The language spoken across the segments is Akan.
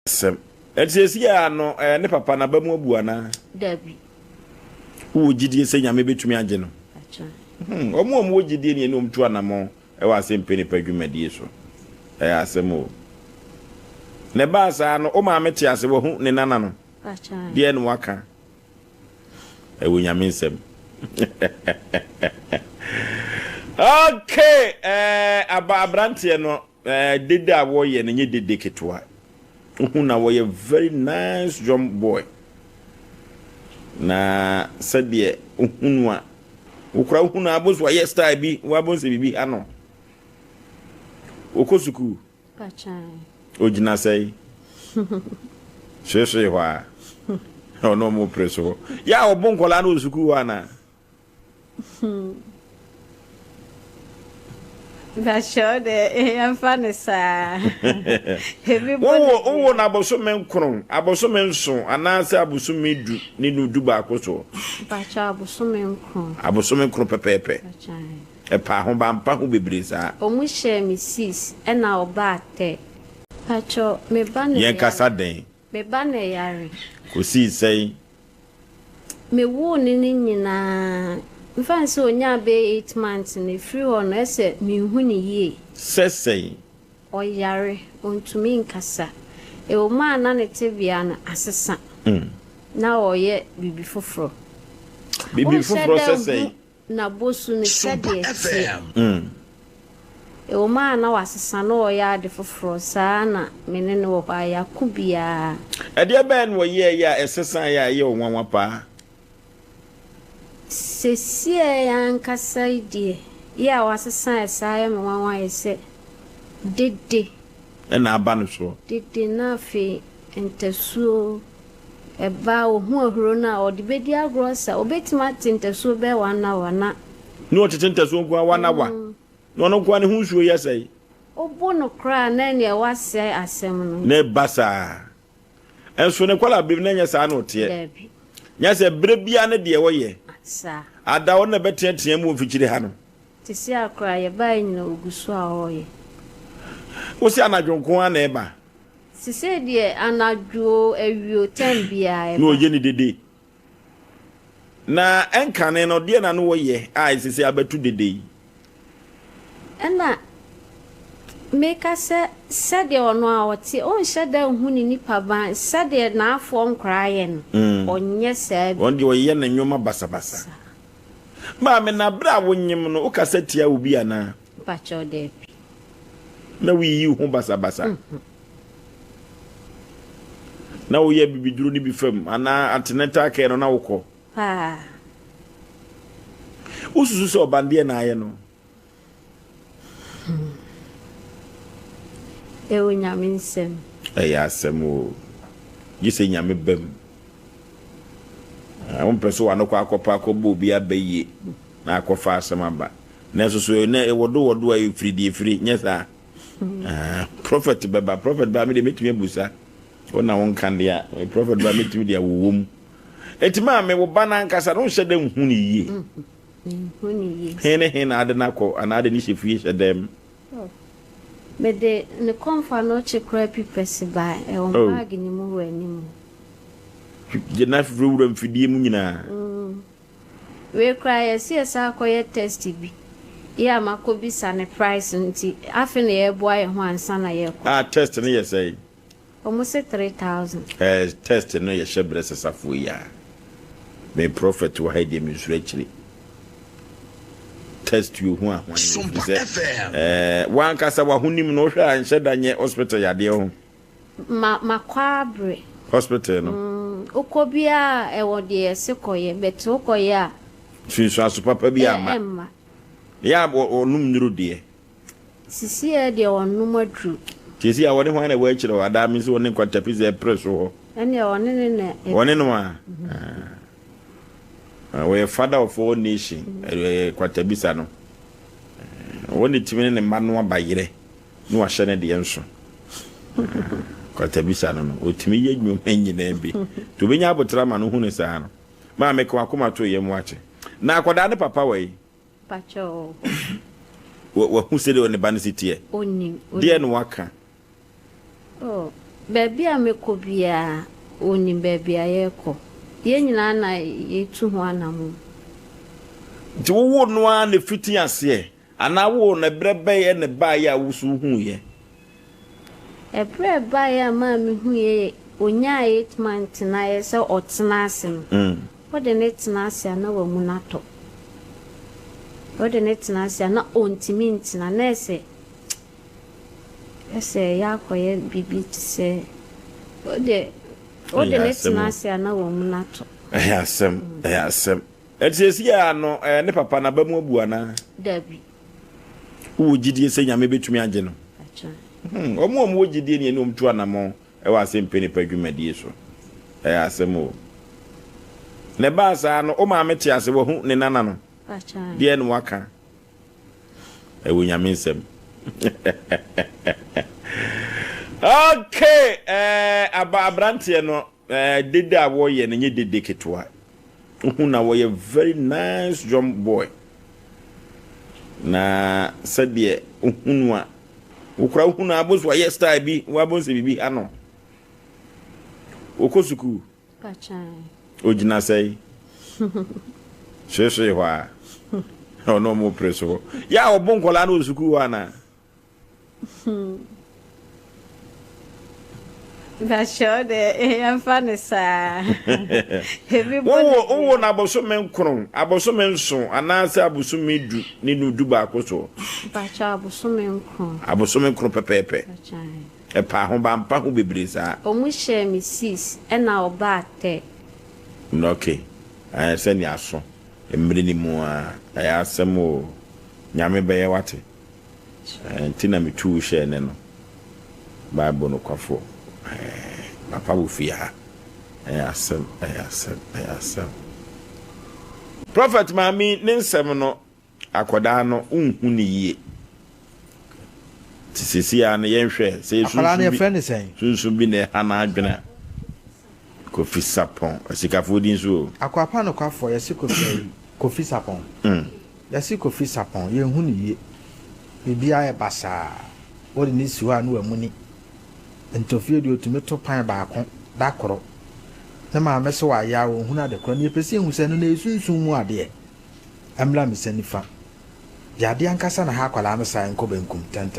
Sem. Eti ya no ne papa na ba mu abu ana. Dabi. Wo gidie se nyame betumi age no. Acha. Omo gidie ne no mtu anamo e wa Asem Mpe Nipa dwumadie so. Asem o. Ne ba sa no o ma mete ase wo hu ne nana no. Acha. Die no waka. E wo nyame nsem. Okay, abrantie no dede a wo ye ne nye dede ketwa. Uhuna wo ye very nice young boy. Na said uhunwa ukra uhuna abosu wa yes style bi wa bonse bibi ano. Okosuku. Acha. Ojina sei. Sheshe wa. No mo preso. Ya obonkola na osuku wa na. Basho de am fanisa. Wo na abosomen nkron, abosomen nso anase abosomen du ni nudu ba akoso. Bacha abosomen nkron. Abosomen nkron pepepe. Bacha. E pa ho ba mpa ho bebreza. Omu share me sis e na oba ate. Bacho me ba ne. Yen kasa den. Me ba ne yare. Ko si sei. Me wo ni nyina. Mfansi onya be 8 months ne free on ese mi hu ni ye. Sesei. Oyare ontumi nkasa. E o ma na ne tebia na asesa. Na oye bibi foforo. Bibi foforo sesei. Na bosu ne sede ese. E o ma na wasesa na oye ade foforo saa na mene ne wo ba ya kubia. E de ben wo ye ya esesa ya ye onwanwa pa. Sesie yankasa idie ya wasesa esaya me wanwa ese dede Na aba no so dede na fe entasuo eba ohu ahuro na odibedi agrosa obetima tentasuo be wana ni o tentasuo gwa wana wa no no gwa ne hu suo yesai obo no kra na ne wase asem no ne basa enso ne kwala bim na nya sa na ote nya se bre bia ne de wo ye sa ada wona betetea mu ofikyire ha no tisi akra ye ba nyina oguso a oye wo si anadwonko ana eba sise de anadwo awio tambia no ye ni dede na enkane no de na no wo ye ai sise abatu dede ena meka sede ono a wote on hyeda hu ni nipa ban sede na afo nkraye no onye sabi on de oye na nwoma basabasa ma me na bra wonyim no o kasa tia obi ana pacho de na wi yi hu basabasa na wo ye bibiduru ni bi fam ana antenatal care no na wokọ ha ususu so bande na aye no ewo nyame nsem ya asem o gise nyame bam on preso wa no kwa akopa akobo obi abaye na akofa asem aba na so so na wodo ayi fridi nyesa prophet ba me de metumi abusa ona won kan dia prophet ba metumi dia wowom etima me wo bana nkasa no hyede hu ni yie hu ni yie hene ade nakọ anade ni hyefi hyedem Bede ne konfa no chekra pipesi ba e o bag ni mu wanimu je na furu mfidie mu nyina we cry esa akoye test bi ya makobi sa ne price nti afi na ye boa ye ho ansa na ye ko test ne ye say almost 3000 test ne ye shebre sesafo ya me prophet wa haide mi sura chiri test you ho ahwan wan kasa wa hunim no hwa anhye danye hospital yade ho makwabre hospital no okobia e wode sekoye beto okoye a fiso asopapa bi ama ya onum nuru de sisi e de onum adru tisi a wode ho na wa kire wa da mi so woni kwanta pizza press ho ene woni no a we father of all nation kwata bisa no woni timene ne manu abayire no ahye ne de enso kwata bisa no otimi ye dwom nyina bi to benya abotra ma no hu ne saa no ma me kwa akoma to ye mu ache na akoda ne papa wai pacho wa hu se de one ban sitie oni de no waka baby a meko bia oni baby a yeko ye nyina na yetu ho anamu ti wo no a na fiti ase ana wo na brebe ye ne ba ya wusu hu ye ebre ba ya ma me hu ye onya 8 months na ye se otena ase no what the net na ase na wa mu na to what the net na ase na ontimi ntina na ese ese ya koye bibi ti se what the net na ase na wa mu na to Asem etiesi ya no ne papa na ba mu abu ana dabi wo gidie se nyame betumi age no acha omo gidie ne no mtu anamo e wa Asem Mpe Nipa dwumadie so Asem o ne ba sa no o ma meti ase wo hu ne nana no acha die no waka e wo nyame nsem okay abrantie no dede a wo ye ne nye dede ketwa na wo ye very nice young boy na sadie uhunu a ukura uhunu aboso ye style bi wa bonse bibi ano okosuku acha ojina sei sheshe hwa ono mo preso ya obonkola na osuku wa na Basho de emfanisa. Wo na aboso menkron, aboso menso, anase aboso medu ni nudu ba akoso. Basho aboso menkron. Aboso menkron pepepe. E pa ho ba mpa ho bebreza. Omu share mi 6 e na oba ate. No okay. Se ni aso. Emre ni mu a ya asemo nyame be ye wate. Ntina mitu share ne no. Bible no kwafo. Papa wufia Asem Prophet mami ninsem no akoda no unhu ni yie tisisi ya no yenhwe se sunsun bi ne hana adwena kofi sapon asikafo din so akwapa no kwafo yesi kofi sapon yesi kofi sapon yenhu ni yie bibia e basa odi ni siwa no amuni entofie de otumeto pan baako dakoro na ma meso wa ya wo huna de kro ne pese hu se no na esunsun mu ade amla misanifa ya de ankasa na ha kwala no sai nko benkum ten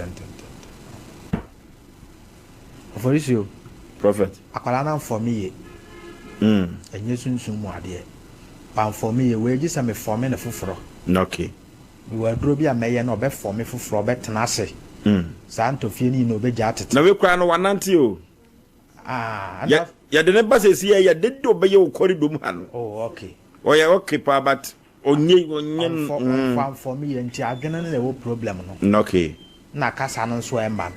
oforisio prophet akwala na for me enye sunsun mu ade pan for me we gi se me for me na foforo okay we dro bi ameye na obe for me foforo betena ase santo fie ni no be jatete na we kwa no wanante o ya de ne ba se si ya de do be ye o corridor mu hanu okay okay pa but onye for me enti agena na wo problem no okay na kasa no so emba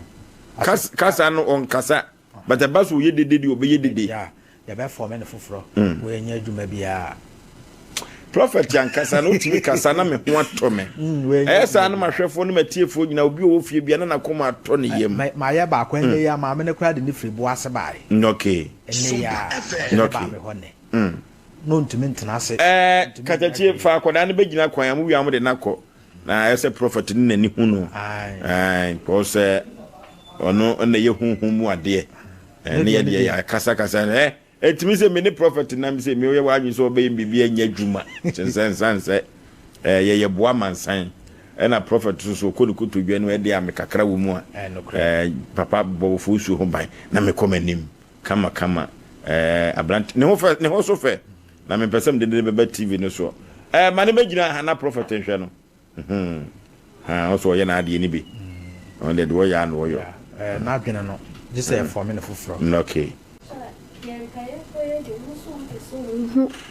kasa no on kasa but the bass ye de o be ye de ya be for me na foforo we nya adwuma bia prophet yankasa no timi kasa na me ho ato me esa na mahwefo no matiefo nyina obi o fie bia na koma ato ne yem ma ya ba kwende ya ma me ne kura de ne fribo asebae okay ene ya ba me hone no ntimi ntena ase katachi fa akoda ne begina kwan ya mu wi amde nakọ na ese prophet ni nani hu no ai po se ono na ye hunhun mu ade ne ye de ya kasa etimi se me ne prophet na me se me wa anyi so be bibia nya dwuma sensense ye boa mansan na prophet so kodukutu dwa no e de am kakra wo mu a papa bo fusu ho ban na me komanim kama abrant ne ho so fe na me pesem de be TV no so ma ne begina na prophet nhwe no so ye na ade ni bi on de do ya no wo yo na adwena no just say for me na foforo okay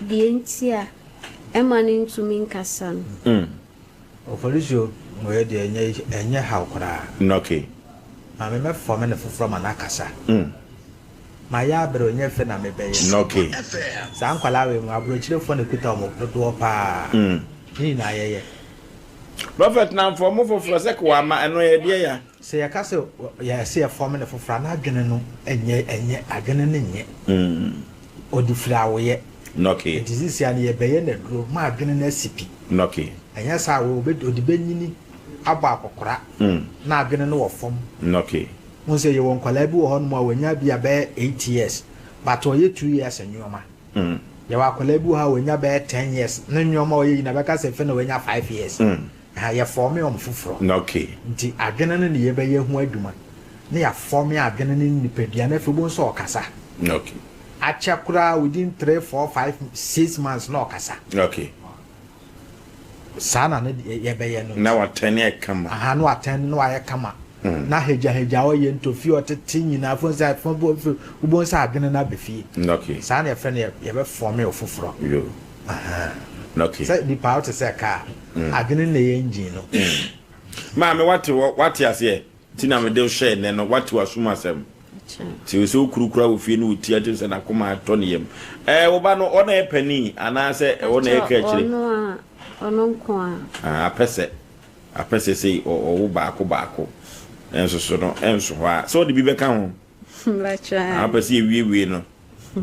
dientia emani ntumi nkasa no oforisio we de enye hawkra okay ma me for me na foforo ma na kasa ma ya bro nye fe na me beye okay sa nkwala we ma bro chirefo na kuta mo do pa ni na yeye prophet na for mo foforo se kwa ma eno ye de ya se ya kase ya se ya for me na foforo na adwene no enye adwene ne nye odi flawoye okay disease ya ne ye beye na duro ma adwene na sipi okay enya sa wo odi benyini abo akokora na adwene no wo fom okay Mo say you won kwala bi wo ho no wanya bi abe 8 years but o ye 2 years enwoma ya wa kwala bi ha wanya be 10 years na nwoma o ye na be ka se fe na wanya 5 years ha ya form me fufuro okay nti adwene no ne ye be ye ho adwuma na ya form ya adwene no nipadua na fe bo so okasa okay achakura within 3 4 5 6 months no okasa okay sana ne ye be ye no na wa 10 ye kama aha no attend no aye kama na heja o ye ntofi otete nyina afon say afon bo ubon say adwene na befie okay sana ye friend ye be form me ofufuro yo aha okay say the power to say car adwene na ye engine no ma me what ase tina me de share ne no what was sumasem ti so kurukura wo fie no uti ate se na koma ato ne yem wo ba no ona e pani ana se wo na e ka akire ono nko apese sei o baako enso so no enso ho so de bi be ka ho lacha apese ewie no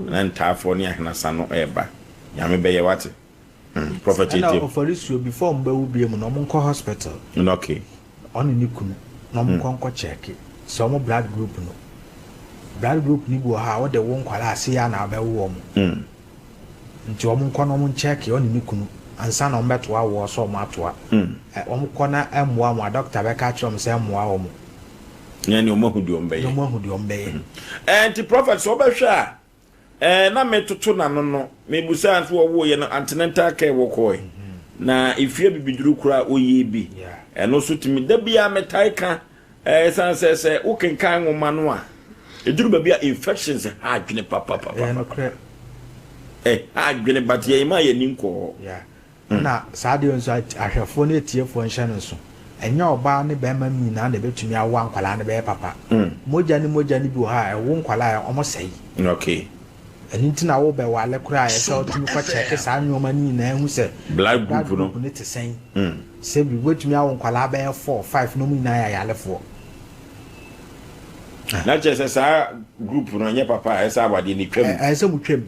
na ntafo ne ahnasa no eba ya me be ye wate prophet eti na for this before mba wo biem no mo nko hospital okay oni ni kunu no mo nko check so mo blood group no blood group ni bo ha wo de wo nkwala ase ya na ba wo mo nti wo nko no mo check oni ni kunu ansa na mbeto awo so mo atoa wo nko na emwa mo doctor be ka chom se emwa wo mo yani omahudi ombeye omahudi ombeye enti prophet so be hwa na metoto na no mebusa anso wo ye no antenatal care wo koy na ifie bibiduru kura oye bi eno so timi da bia metai ka sanse ukenkan nwoma no a eduru ba bia infections ha adwene papa no kre adwene batie ma ye ninko na saade nso ahwefo na etiefo nhye no so enya oba ne be ma mi na betumi awa nkwala ne be papa moja ni bi ha wo nkwala ya omo sei okay enti na wo be wale kura ya se otumi kwa check sa nyoma ni na hu se blood group no ne te sen se bi betumi awa nkwala be 4 5 no mu na ya yalefo na chese sa group no nye papa esa abade ni twam se mu twam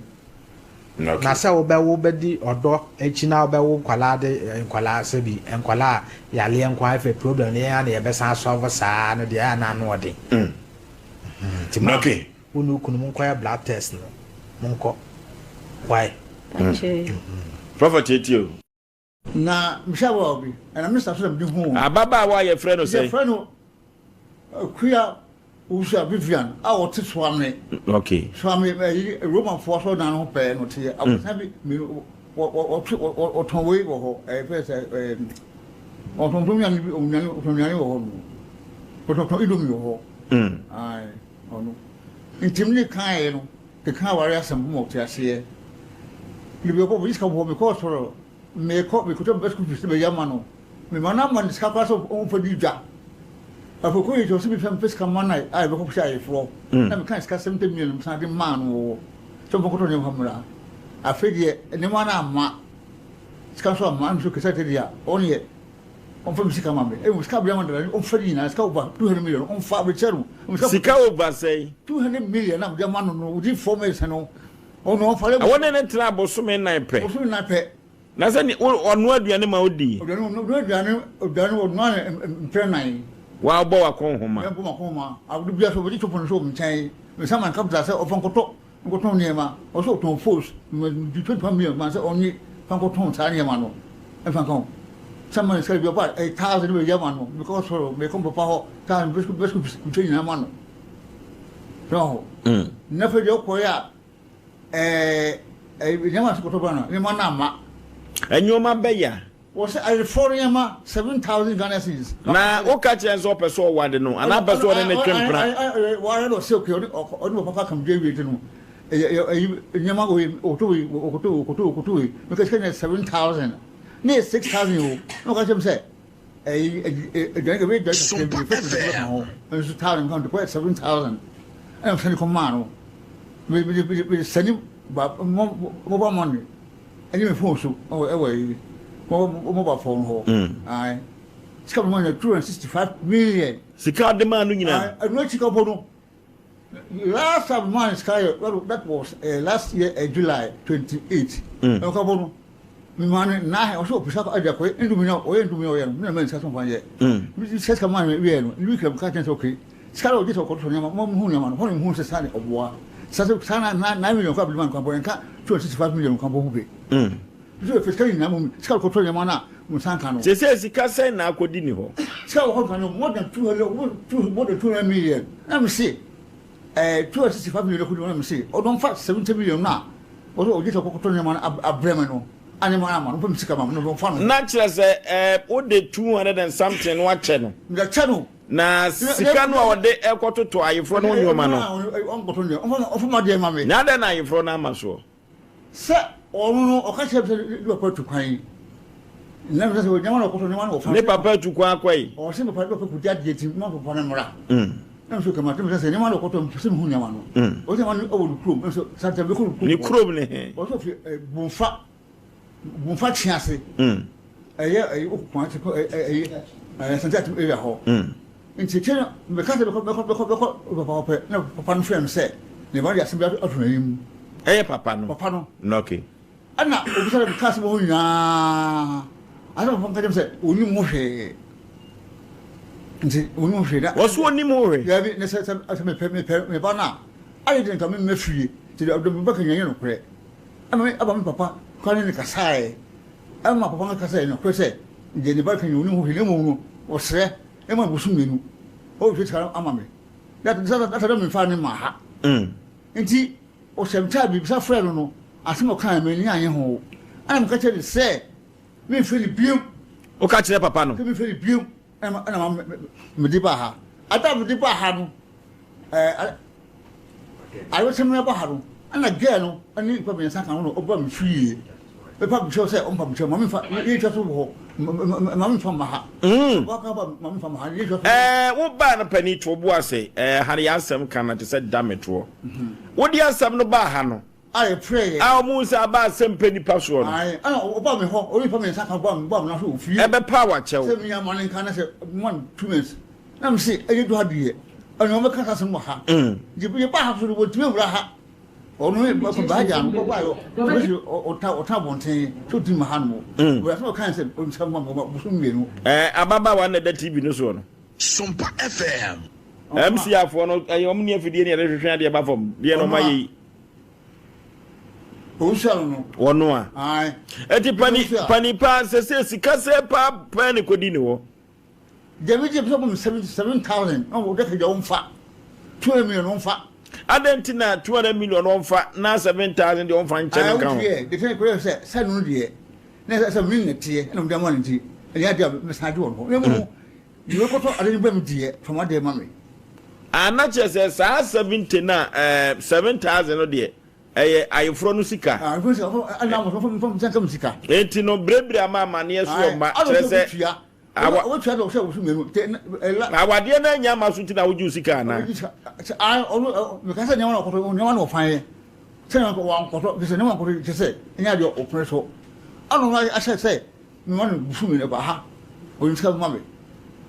na se wo be di odo echi na wo be wo nkwala de nkwala se bi nkwala ya le nkwa fe problem ne ya na ye be san solve sa no de ya na no de okay unu kunu mun kwa blood test no mun ko why prophet etio na mshawa obi na mr so dem hu ababa wa ye friend no say friend no kuya usa Vivian awo ti swame okay swame Roman for so na no pe no te abusabi mi o tonwe wo ho pe se o tonto mi bi o nyane wo ho no o tonto idomi wo ho ai ono intimni kan no ke kan wari asem mo te ase ni bi ko bi ska bo mi ko soro me ko to besku fi be yama no me mana man ska pa so o podi dwa afoko yi to so bi fam fiska mana ai be ko sha ifro na me kan ska 70 million sa de man wo so bo ko to ne hamra afedie ne mana ma ska so ma am so ke sa te dia on ye on fam fiska ma me e mo ska bia man da on fadi na ska over 200 million on fa be cheru sika over say 200 million na de man no udi formation no on on fa le won ne tra boso me nan pe boso na pe na se ni onu aduane ma odi aduane onu mpre nan wa bo wa kon homa bo ma kon ma abu bia so bodi chopon so mchan me sama capital say ofan koto ngoto niema o so ton force me di 20 million man say only fan koto ta niema no e fan kon sama say bia ba 1000 be yama no because so me kon papa ho ta besku mchan na ma no so na fe jo ko ya yama so koto ba no ni ma na ma enyoma beya was a foreign 7,000 Ghana cedis. Na o catch and so person wade no and a person in the twempra. Why not silk or papa come David to know. Yamago Oto, because 7,000. Near 6,000. No, I can say. A great judge came to the town come to quite 7,000. I'm sending command. We send him mobile money. And you phone so away. Mobile phone hole. Aye. It's coming on 265 million. Sika de man nyina. I know Chicago bono. Last time man sky that was last year July 28. Okay bono. Me man na also pisa ko aja ko endu mi na o endu mi o ya no na man sa so fan ye. We says come man we no. We can catch okay. Sika o dito ko to nyama mo hu nyama no ho hu se sane oboa. Sase sana 9 million kwa biliman kwa bo enka 265 million kwa bo hu be. So fiscal na mo sika ko to nyama na mo sanka no. Se sika sai na akodi ni ho. Sika ho kan no more than 200 million. Am say 265 million ko do am say o don fa 70 million na. O so o dito ko to nyama na abrema no. Animal man no sika ma no fa no. Na kire se o de 200 and something wa che no. Nga che no. Na sika no a de ekototo ayefro no nyoma no onkoto ne ofuma de mame na da na ayefro na amaso se onu no o ka che do patu kwan na me se o nyama no koto nyama no ofa ne papa tu kwa kwai o se papa do ko dia de ti ma papa na mra na so kama te se nyama no koto se mu nyama no o se ma no o krom so sa te be ko ni krom ne o so fi bunfa chiase eye o kwan te ko santa te area ho nti kene me ka se be ko papa na papa no frem se ne ba ya se be atunayim papa no okay ana obi se be ka se bo nya ana papa ka dem se oni mo hwe nti oni mo hwe da wo so oni mo hwe ya bi ne se me ba na ayi den ka me fie ti do be ka nya no kre ama aba me papa ka ne ka sai ama papa ka sai no kre se je ne ba ka nya oni mo hwe ne mo no o sre ema busum menu o fi tara amame that me fa ne ma ha nti o semta bi sa frɛ no asem kan me ni anye ho ana me ka kye de se me feli biom o ka kye papa no me feli biom ana me di ba ha ada me di ba ha no ayo se me ba ha no ana ge no ani pa me san kan no o ba me fie be pa bi se o pa bi ma me fa ye twa so ho mami fama ha waka ba mami fama ha ye wo ba na pani to bo ase hari asem kana te se dametro wo di asem no ba ha no I pray mu se ba Asem Mpe Nipa so no ai ana oba me ho ori fa me saka ba na so ofie be power chew se mi amane kana se 1-2 months na me se eyi do adie ana o me kaka se mo ha je ba ha so wo tumi wura ha onu e ba ba ja no ba yo o ta bonten to di ma hanu we so kan se o nsa ma busu mienu ababa wa na da TV no so no SOMPA FM MC afo no ayom ne afidie ne rehwehwe ade ba fam de no mayi o sha no wono a ai eti pani pa se sika se pa ne kodi ne wo je so 77000 o de ka ja umfa 2 million umfa Adentina 200 million on fa na 7,000 de on fa nchen kan. The thing ko say no de. Na say me ntie na mo dem wan nti. Ya de me sa de won ho. Mo you ko to ade bam die from ade ma me. Anache say sa 70 na 7,000 no de ayefro no sika. Ko say ana mo fo kam sika. Enti no brebre ama ne so ma kire say awa twa do say wo su menu. Awade na nya ma so ti na wo ju sika na. Me ka say nya wan ko nya wan fan. Say wan ko say nya wan ko say nya de o preso. Ano na say me wan bu menu ba ha. O yin ska ma me.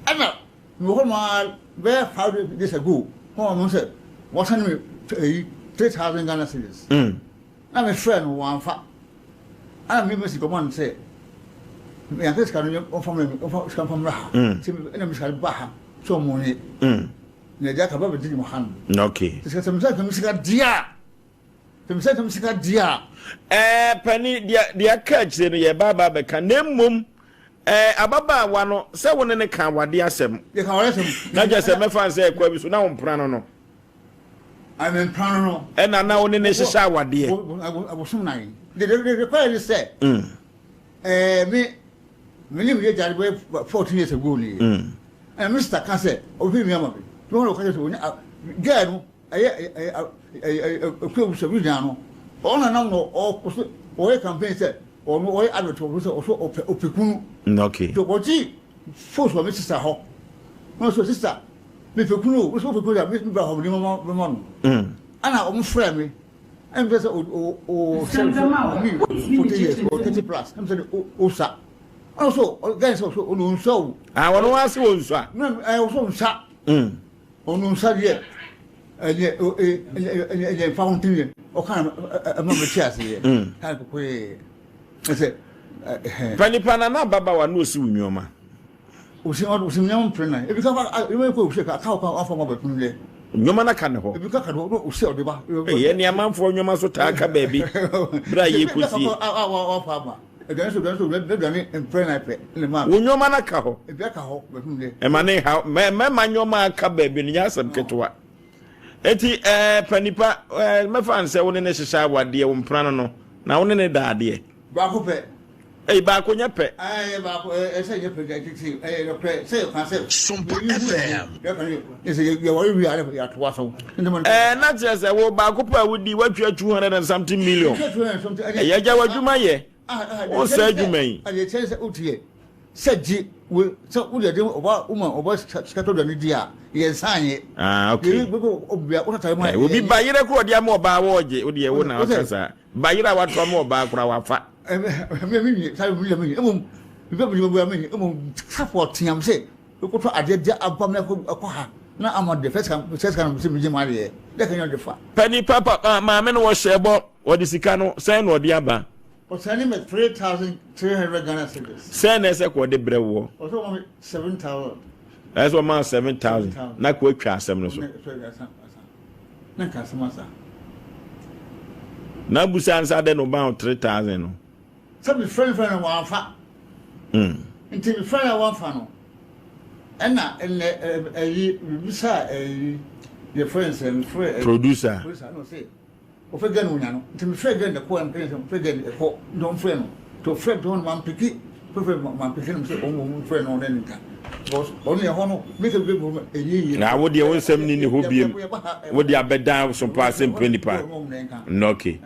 Ana me ho ma be 5 days ago. Ho ma say what send me 3,000 Ghana cedis. Na me friend wan fa. Ana me message come on say me ya keska no o family o ska family ha. Say na me ska ba ha. So mo ni. Na ja ka ba be di mo han. Okay. Sika samsa ka misika dia. Samsa ka misika dia. Pani dia catch no ye baba be ka nemmum ababa wa no se woni ne ka wade asem. Ye ka wale sem. Na je se me fan se kwa bi so na won prano no. I'm in prano. Na woni ne hihya wade. I was some nine. The query say me live here jare 14 years ago ni. And Mr. Can say obi mi ama me. No ka so girl no ko so bi no. Ona na no o campaign say o no o advert so opekunu. Okay. To goji force wa me sister ho. No so sister me pekunu so pekunu ya me ba ho ni mama no. Ana o mo frɛ me. I'm just o 40 years or 30 plus. I'm saying o sa. Also guys also o so. Wono wa se o nso a. No I also sa. O no sa ye. E fountain o kan ma me chia se ye. Kan ko e. I say Pani pana na baba wa no si unwoma. Usimnyam prena. If you come out, you will go shake a cow off of a tunde. Nyoma can ho. If you can't go, sell the bar. Any man for nyoma so taka baby. Bra ye could see. Our farmer. Against the and prena in the man. Nyoma na ka ho. If you can't ho, e mane how me nyoma ka baby ni asem ketwa. Eti Mpe Nipa me fan se woni ne hihya wade wo mprana no na woni ne daade. Ba ko pe. Ba ko nya pe. Ba ko say you pe say SOMPA FM. Is you worry we are at what so. Na just wo ba ko pa wodi watwa 200 and something million. Ya ja wadwuma ye. O say adwuma yi. I chance utie. Said we so we dey oba scatter the dia. Yes, okay. We be bayira ko dia mo ba woje wo de wo na akasa. Bayira wa to mo ba kura wa fa. Support him say we go to adedia abam na ko ha na am the first can be mari dey kan dey fa. Mpe Nipa ma me no wo shebo wo de sika no say no de aba. O sani me 3,300 Ghana cedis. Say na say ko de brewo. O so me 7,000. That's what man 7,000. Na ko atwa asem no so. Na ka samasa. Na busan sa de no ba 3,000 no. So me friend wa fa. Until me friend wa fa no. Na yi bisa your friends and producer. No say. O fe gan unya no. Until me friend gan the ko am friend gan ko don friend no. To friend don man piki. Man piki no say o friend no den nka. Only a hono make a big woman a year. Now, what do you want some nini hobium? What do you bet down some passing Mpe Nipa? No, okay.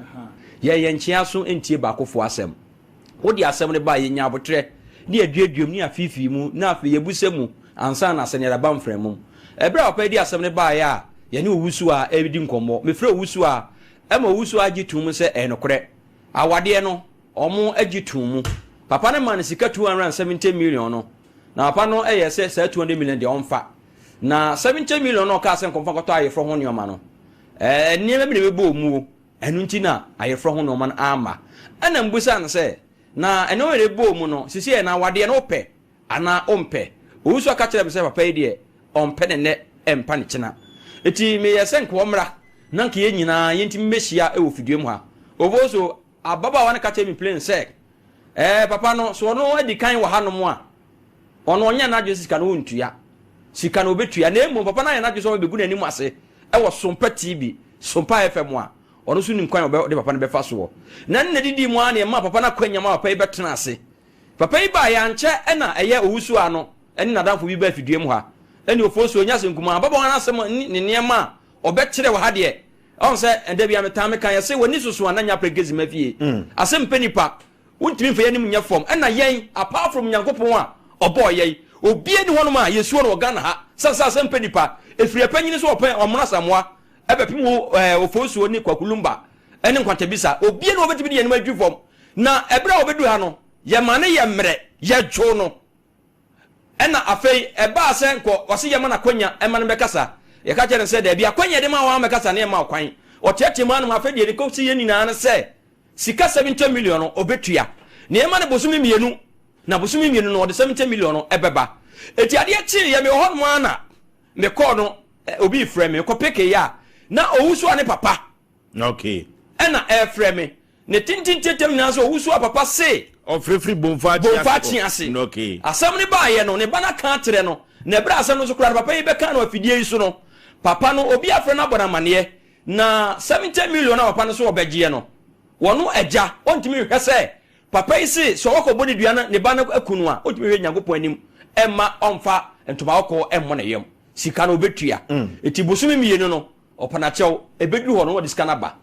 Yenchia so entie baako fo asem. Wo di asem ne ba ye nya abotre. Ne aduaduam ne afifi mu na afi ye busemu ansa na se ne da bam frem. Ebra opa di asem ne ba ya ye ne owusu a ebidi nkomo. Me frɛ owusu a ema owusu agitum se enokre. Awade no omo agitum. Papa ne man sika 270 million no. Na papa no say 200 million de onfa. Na 70 million no ka se nkomfa koto ayefro ho nyoma no. Niam bi ne bebo mu. Enu nti na ayefro ho no man ama. Ana mbusa na se na eno were bo mu no sisi e na wade no pe ana ompe. Owusu aka kire me se papa yi de ompe ne empa ne kina. Eti me yese nko omra na nka ye nyina yenti mmehia e wo fidue mu ha. Oboso ababa wan ka kire me plain se papa no so no adi kan wa hanom a ono onya na adwo sika no ntua sika no betua na emu papa na ya na adwo so be gu nanim ase e wo SOMPA TV SOMPA FM a ono so nim kwan de papa no be fa so na nna didi mu a na ma papa na kwanya ma papa yi betena ase papa yi ba ya nche e na eye owusu ano eni na danfo bi ba fidue mu ha eni ofosu onya se nkuma baba wana asem ne niema obekire wa ha de on se ende bia metame kan ya se woni susu ananya pregezi mafie Asem Mpe Nipa wontimi fa yanim nya form ena yen apart from nyankopon a oboye obie ni hono ma yesu no Ghana ha sasa Asem Mpe Nipa efiri panyini so open omuna samwa ebepim ofosu oni kwakulumba ene nkwatabisa obie ni obetimi de yanim adwi form na ebra obedu ha no ye mane ye mre ye dwo no ena afei eba asenko wase ye mana kwanya emane bekasa ye ka kire se da bia kwanya de ma wa mekasa na ye ma kwan otiatie ma no afei de ko si ye nyina na se sika 70 million no obetua na ye mane bosumi mienu na bosumi mienu no de 70 million no ebeba eti ade chi ye me ho no ana me call no obi frame me ko peke ya na owusu ane papa okay ena frame ne tintintetem na so owusu papa se free bonfa ase okay asem ne ba ye no ne bana ka tere no na bra asem no so kura papa yi be ka no afidie yi so no papa no obi afre na bona mane na 70 million na papa no so obegye no wono agya ontimi hwɛ sɛ papa yi se so wako bodi duana ne bana akunu a ontimi hwɛ nyankopon anim emma onfa ntoma wako emmo na yam sika no obetua eti bosumi mienu no opana kyɛw ebedu hɔ no wodi sika na ba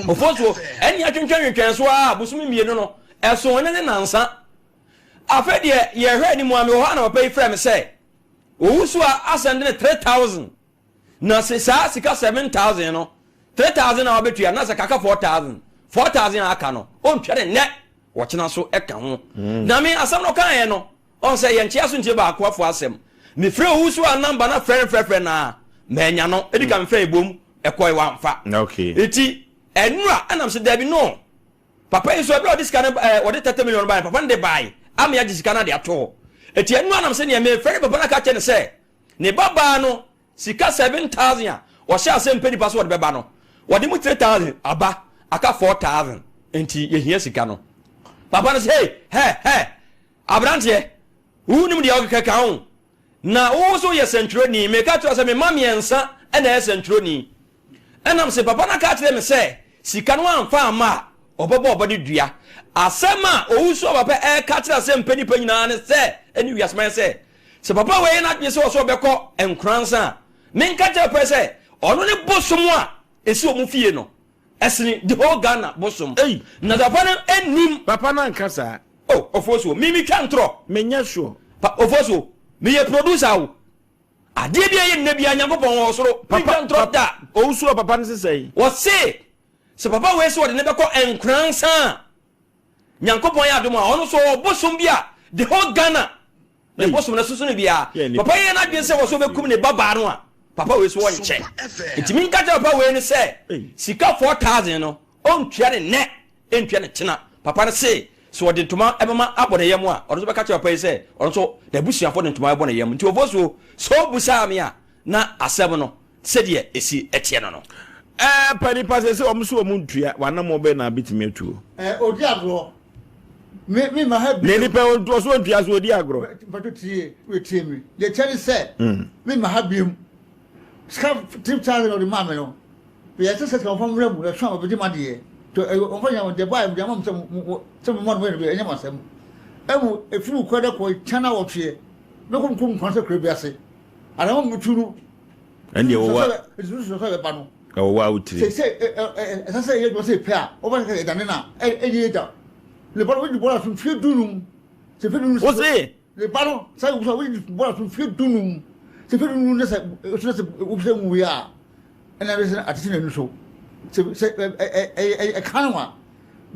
ofoso eni atwentwentwen so a bosumi mienu no ɛso ne nansa afɛ de ye hwɛ ni mu ame hɔ na papa yi frɛ me sɛ owusu a asɛnde ne 3,000 na se saa sika 7,000 no 3,000 na obetua na se kaka 4,000 aka no on twere ne wokyena so eka ho na me asam no kan ye no on say ye ntia so ntie ba akofo asem me frɛ owusu a number na frɛ na manya no edika me frɛ ebom ekoi wa mfa okay eti enura anam se dabi no papa yi so be odi sika na odi 30 million buy papa nde buy am ya sika na de ato eti enu anam se ne me fere papa na ka che ne se ne baba no sika 7,000 a wo hye Asem Mpe Nipa so wo de beba no wo de mu 3,000 aba aka 4,000 enti ye hia sika no papa no say hey abrante unim de okeka ho na wo so ye centroni me ka to se me mami ensa e na ye centroni enam se papa na ka kire me se sika no amfa ama obobo de dua asema owuso papa e ka kire Asem Mpe Nipa nyina ne se eni wiasman se papa we na dwe se wo so beko enkransa men ka kire pe se ono ne bosom a esi o mu fie no esini the whole Ghana bosom na da pa na enim papa na nkasa ofoso mimi twantro menya sure ofoso me ye producer wo ade bia ye nna bia Nyankopon wo soro papa ntro da owuso papa ne sesai wo se papa we se wo de ne beko enkransa Nyankopon ya adom a ono so bosom bia the whole Ghana the bosom na susu ne bia papa ye na dwen se wo so bekum ne baba no a papa we so wo nche etimi nka ja papa we ne se sika 4,000 no ontwa ne ne entwa ne tena papa ne se so wo de ntoma ebema abone yam a ono so beka cha papa se ono so da busuafo de ntoma abone yam nti ofoso so busa me a na asem no se de esi etie no no Mpe Nipa se omso omuntua wana mo be na bitimi atuo odi agro me ma ha ne Nipa o so ntua so odi agro but tie we tie me the tell say me ma ha biem ska 3,000 of the mama no we are just come from remu the try obedi made to on fanya the boy the mama some mon we enya masem emu efiru kwada ko chana wo twe me kum kwanse kra biase ana mo muturu ende wo wa ezu so so ba no o wa utire say ye do say pe a o ba ka dane na enye da le ba we bola fun fie dunum se fe dunum o se le ba no say we bola fun fie dunum se fe dunum ne se o se mu ya ena be se atiti na nu so se kanwa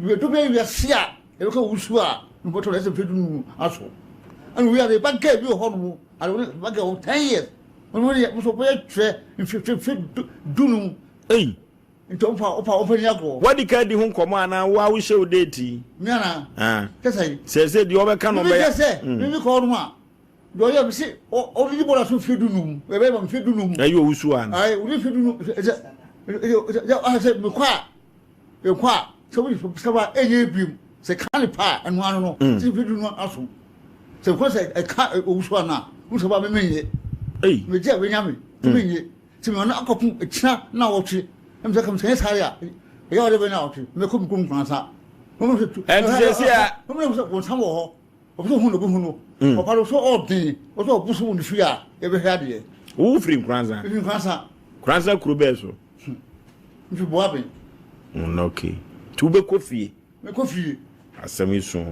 we do be we sia e ko wusu a no to le se fe dunum aso and we are the bank bi ho no I don't bank 10 years when we so be tre fi dunum então opa ni agro wadi ka di hu nkomo ana wa wo hye o date mi ana kesai se di obe ka no be mi ko no ma do ye bi si o di bola so fi dunum we be ba fi dunum ayi o wusu an ai o di fi dunum se mi kwa so we so ba enye bim se kan pa anu anu no se fi dunum aso se ko se ka o wusu ana wo so ba me menye me je we nyame menye ti me na akopun kina na wo twi em se kam se sare ya ya de be na wo twi me kum kwansa mo se tu en se sia mo se wo sam wo ho o so hu no bu hu no o pa so odin o so busu ni fi a e be ha de wo free kwanza kuro be so nfi bo aben okay tu be kofie me kofie asem iso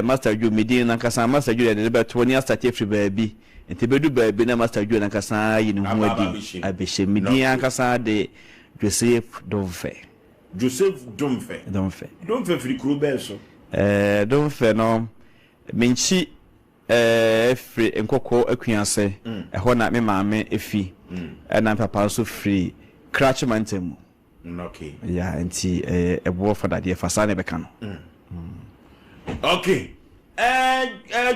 Master Joe Medina na kasa Master Joe de be to ni start free baabi enti bedu baabi na Master Joe na kasa yi ni hu adi abehye Medina kasa de Joseph Domfe free kuro be so Domfe no menchi free enkoko akuanse ho na me maame efi na papa so free Cratch Mountain okay ya enti ebo for that ye fasane be kan okay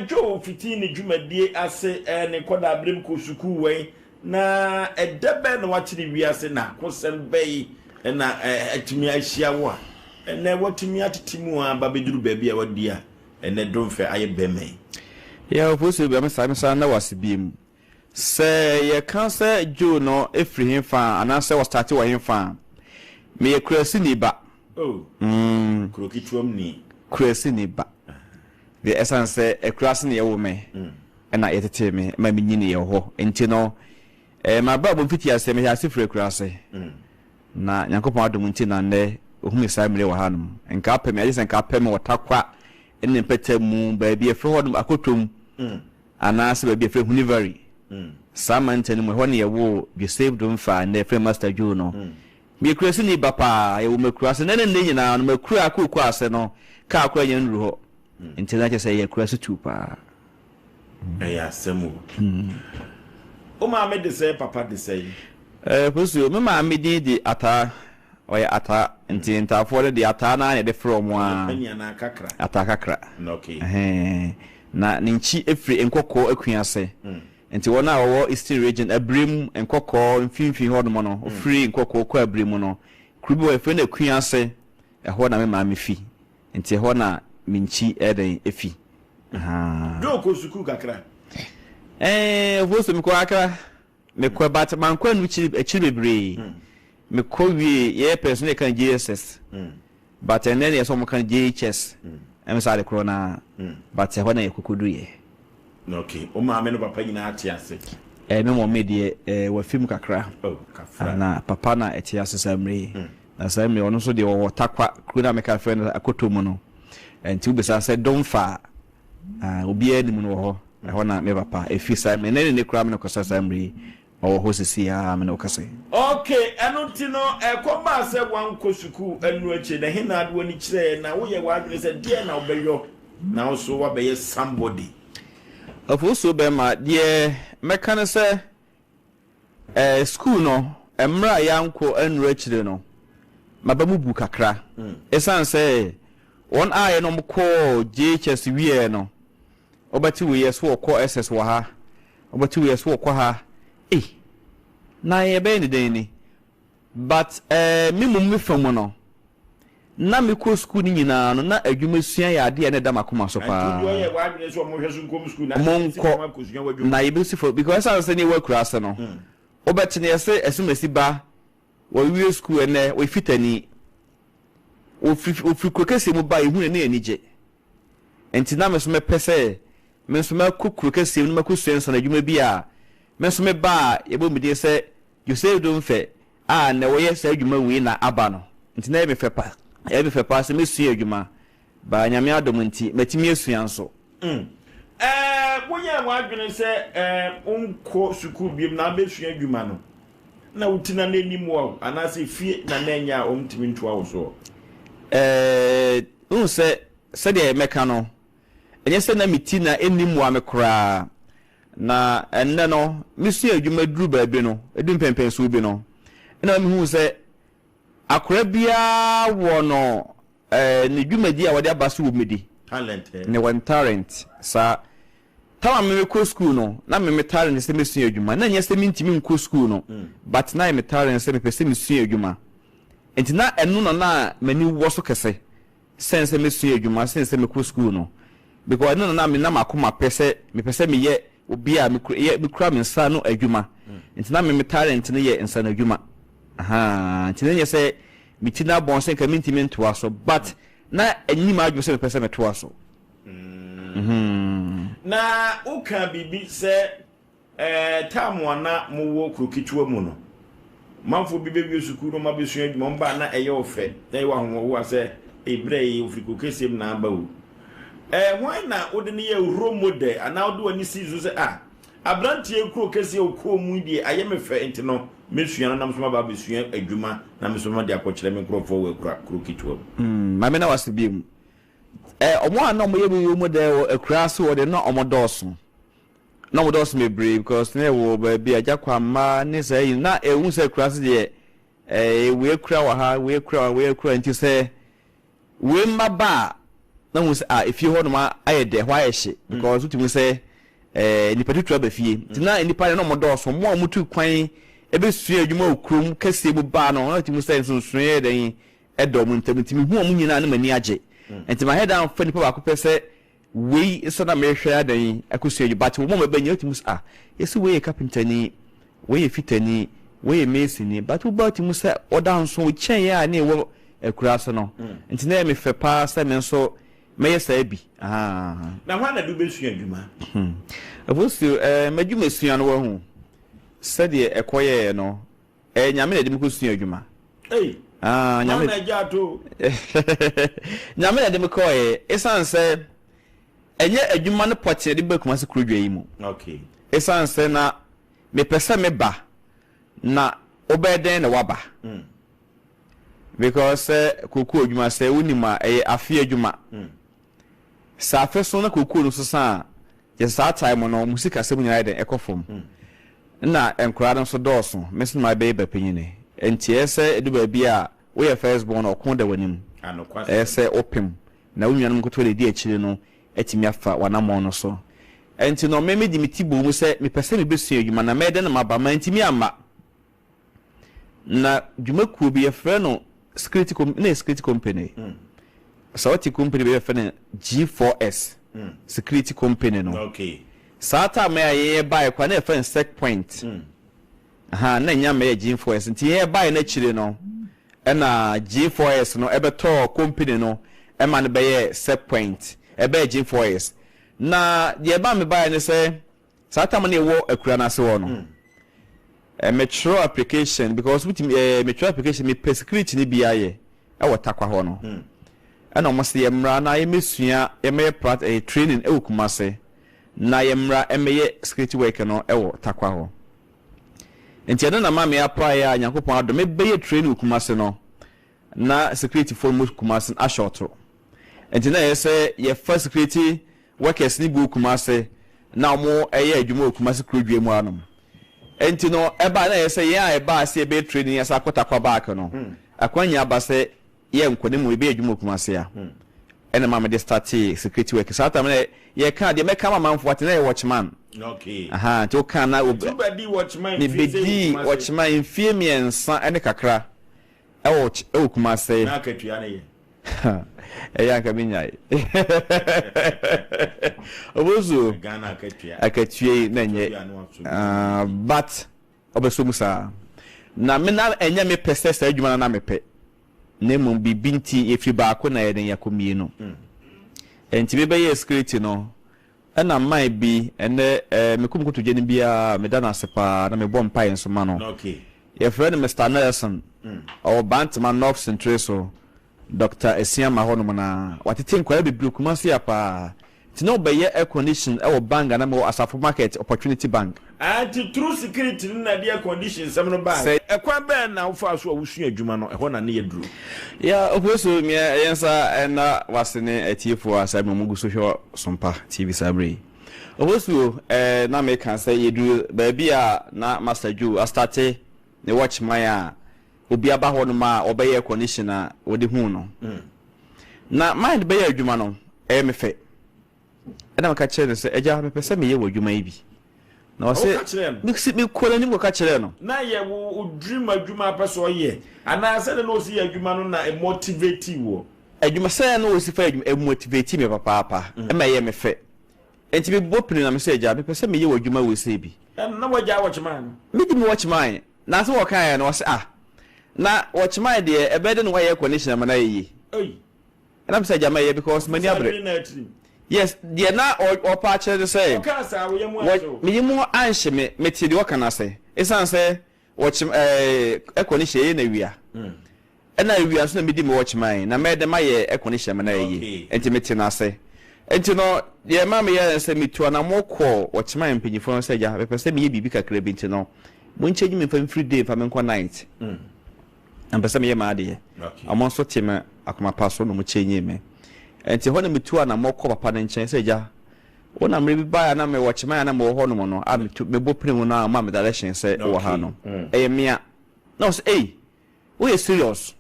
Joe fitini dwumadie ase ne koda abrem ko suku wei na edebe na watiri wiase na kosem bei na atimi ahia wo a na watimi atetimu a babeduru baabi a wadia ene Domfe aye beme ya ofosu be amsa na wasibiem se ye kan se Joe no efri himfa anase was start wa himfa me ye kurasi ni ba kurokituam ni kurasi ni ba the essence e kurasi ni ye wo me na yetete me ma me nyini ye ho enti no ma ba bo fiti ase me ya sifre kurasi na Nyankopon adom nti na ne ohumi sai mre wa hanum enka pem ya nka pem wotakwa enne petamu ba bi efre hodum akotom anase ba bi efre hunivari samantene mo hone ye wo Joseph Domfa na efre Master Joe no me kurasi ni ba pa ye wo me kurasi na ne nyina no me kura akoko ase no ka akora nya nru ho enti na che say ye kurasi tu pa ya semu o ma me de say papa de say posu me ma me di ata oya ata enti ntafo de ata na ne de from a anya na kakra ata kakra okay na ne nchi efiri nkɔkɔ akuase nti wɔn a wɔwɔ eastern region abrim nkɔkɔ mfimfini hɔ nom no ofiri nkɔkɔ kɔ abrim no kurubi wɔ efiri na akuase ɛhɔ na me maame fi nti ɛhɔ na me nchi ɛden efi do ko suku kakra voso me ko akra me ko bat man ko anu chi bebre me ko wie ye person kan JSS but and then yes kan JHS em sa de corona but ɛhɔ na yekukudu ye okay o ma me no papa nyina ate ase me mo me de wa film kakra kafra na papa na ate ase samre na samre ono so de wo takwa corona me ka friend akotomu no enti ubesa say don't fa obi ani mu no ho ɛhɔ na me papa efi samre ne kura me no kosa samre o ho sisi me no kase okay eno ti no ekoma se wan kosuku enu achi na hina ade woni kire na wo ye wadwene se de na obeyo na so wa be somebody afuso be ma de meka ne se school no emra yanko enu achi no mabamu bu kakra esan se won aye no mko JHS wie no obati we yeso ko SS wa ha obati we yeso ko ha na ye be ni den ni but me mum fam no na me ko school ni nyina no na adwuma sua ya ade ne da makoma so pa do ye wa adwene so mo hwe so nkom school na na ye be si for because I say ni wa kura se no obati ne se esumasi ba wa wie school ene we fitani ofri krokese mu ba ihu ne anije enti na me so me pese me so me krokese mu makusua nso na adwuma bi a me so me ba yebo mi de se you say don't fe na wo yes adwuma wi na aba no nti na e be fe pa se me sua adwuma ba nyame adom nti matimi asua nso wonya wa adwene se onko suku biem na be sua adwuma no na utina n'anim wo ana se fie na nanya omtimi ntoa wo so se de meka no enye se na miti na enim wa me kora na enne no misu adwuma duru ba bi no edum pempen so bi no na me hu se akora bia wo no ne dwumadi a wode abaso wo medi talent ne one talent sa tawa me ko school no na me talent se misu adwuma na nya se mintimi nko school no but na me talent se me pese misu adwuma enti na enu no na mani wo so kese sense misu adwuma sense me ko school no because enu no na me na makoma pese me pese me ye obi a me kura me nsa no adwuma enti na me talent ne ye nsa na adwuma enti na ye se me tina bon sen ka minti mentoa so but na enyima adwo se me pese me toa so na uka bibi se tamwana mo wo krokitwa mu no manfo bibe bi sukuru no mabesu adwuma mba na eye ofe na ye wa ho wo se ebrei ofriko kesem na aba wo why na odene ye role model ana odo wani sizu se abrantie kro kese okọ mu die ayeme fe enti no mesua na msoma ba besua adwuma na msoma de akọkire me krofo we kro kitwo mame na wasibim omo ana mo ye bi model akura so de na omo doso na omo doso me brave because na wo ba bi ajakwa ma ne say na ehun se akura so de we kura wa ha we kura enti se we maba na wo say if you hold ma ayede hwa ayehye because uti say nipa tutu ba fie tina nipa na omo doso mo amutu kwan ebe sua adwuma okrom kase mu ba no na uti say sunsun den edom ntamtimi hu omo nyina na mani age enti ma head down fani pa ba ko pese we so na me hwe adan akusua but wo mo ba nya uti yesi we carpenter ni we fitani we mason ni but wo ba uti musa oda nso chen ya na ewo akura so no enti na me fe pa se me nso me yesa bi na hwa na du be sua adwuma abusu madwuma sua no wo hu sede ekoye no nyame na de me ko sua adwuma nyame na jato nyame na de me koye esanse enye adwuma no pote de be kuma se krodwa yi mu okay esanse na me pese me ba na obeden na waba because koku adwuma se unima afi adwuma sa feso na koku no so sa ye sa time no musika se munya den ekofom na enkura no so doso mesin my baby penyine enti ese edu ba bia we first born okon da wanim ese opem na unyanum koto le di akire no etimi afa wanamon no so enti no me di meti bo mu se me pese me besu adwuma na me de na mabama ntimi ama na dwumakuo bi yefre no security company Sauti company be yefre G4S security company no okay sata me aye buy kwa na yefre sec point aha na nya me G4S nti ye buy na chire no na G4S no ebeto company no ema ne be sec point ebe G4S na ye ba me buy ne say sata me wo akura na se wo no metro application because with metro application me security ni bia ye e wotakwa ho no ana mo se yemra na ye mesua ye me training e wokumase na yemra emeye security work no e wotakwa ho enti ana na ma me apply ya Nyankopon ado me beye training wokumase no na security form wokumase a short enti na ye se ye first security workers ni bu wokumase na mo eye adwuma wokumase krodwe mu anom enti no eba na yese ya eba ase be training ya sakota kwa back no akwanya aba se ye nkone mu be adwuma kumase ya ena ma me de start security work sata me ye ka de me kama manfo ate na ye watchman okay aha to kan na obedi watchman ni bedi watchman infamiensa ene kakra e kumase na akatua na ye ya ka binyai obozu Ghana akatua na nye but obeso musa na me na enya me pese sa adwuma na me pe na mum bibinti efi baako na yeden yakomi no enti me be ye security no na mai bi ene me kum kutu geni bia me dana sepa na me bom pa enso ma no okay your friend Mr. Nelson our Bantman North Central so Dr. Asiam Mahono na watete nkwara bibru kumasi apa ti no be ye air condition e wo bank na me asafo market opportunity bank anti true security na dia condition sem no bank ekwa be na ufa so awusu adwuma no eho na ne yedru ya oposo mi yensa na wasene atiefo asabe mugu so SOMPA TV sabre oposo na me kan say yedru ba bia na Master Joe astarte ne watch my obi aba ho no ma obeye condition a wodi hu no na mind be ya adwuma no me fe ena maka kire se eja me pese me ye wadwuma yi bi na wase mi kola ni ko ka kire no na ye wo dream adwuma peso ye ana se na osi adwuma no na motivate wo adwuma se na osi fa adwuma motivate me papa e ma ye me fe enti bi bopini na me se eja me pese me ye wadwuma wo se bi na waja watchman me di me watchman na so wo kan ya no wase na watchman de ebede no waye condition ama na yi and I'm saying Jamaica because many abre yes they na or patch the say me mu anhye me ti de wakana say esan say watch condition na wia na wia so na me di me watchman na me de ma ye condition ama na yi enti me ti na say enti no ye ma me ye say me tu na mo call watchman mpanyifo say ja be say me ye bibi kakra bi enti no mo ncheji me fa free day fa me nko night ambesa me ye ma de amon so tema akoma paso no mo chenye me enti ho na me tu na mo call papa na nchen say ja wona me bi ba na me watchman na mo ho no mo no a me bo premu na ma me direction say wo ha no e mia no say we serious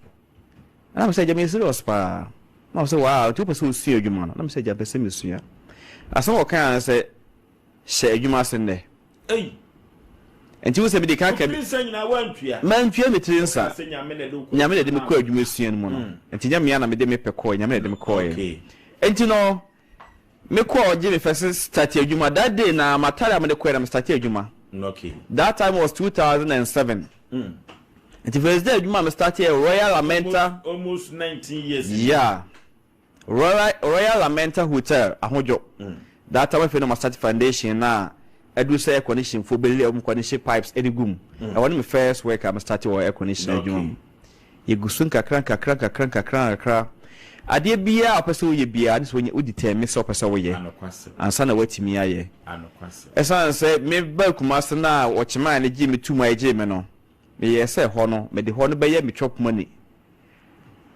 and I'm say ja me serious pa no say wow tu person see adwuma no na me say ja person me sua aso wo kan say she adwuma sende enti wo se me de kan ka man twa me trinsa nyame na de me ko adwuma sua no mo no enti nyame na me de me peko nyame na de me ko enti no me ko oje me first start adwuma that day na matara me de ko na me start adwuma that time was 2007 enti first day adwuma me start Royal Lamenta almost 19 years yeah Royal Lamenta Hotel ahojo that time we no start foundation na edu say air condition for bele am condition pipes any gum I want me first work am start your air condition adwuma ye gusun kakran ade bia opese wo ye bia nso wo determine so opese wo ye ansa na watimi aye esan say me ba kumase na watchman na gi me tuma eje me no me ye say ho no me de ho no be ye me chop money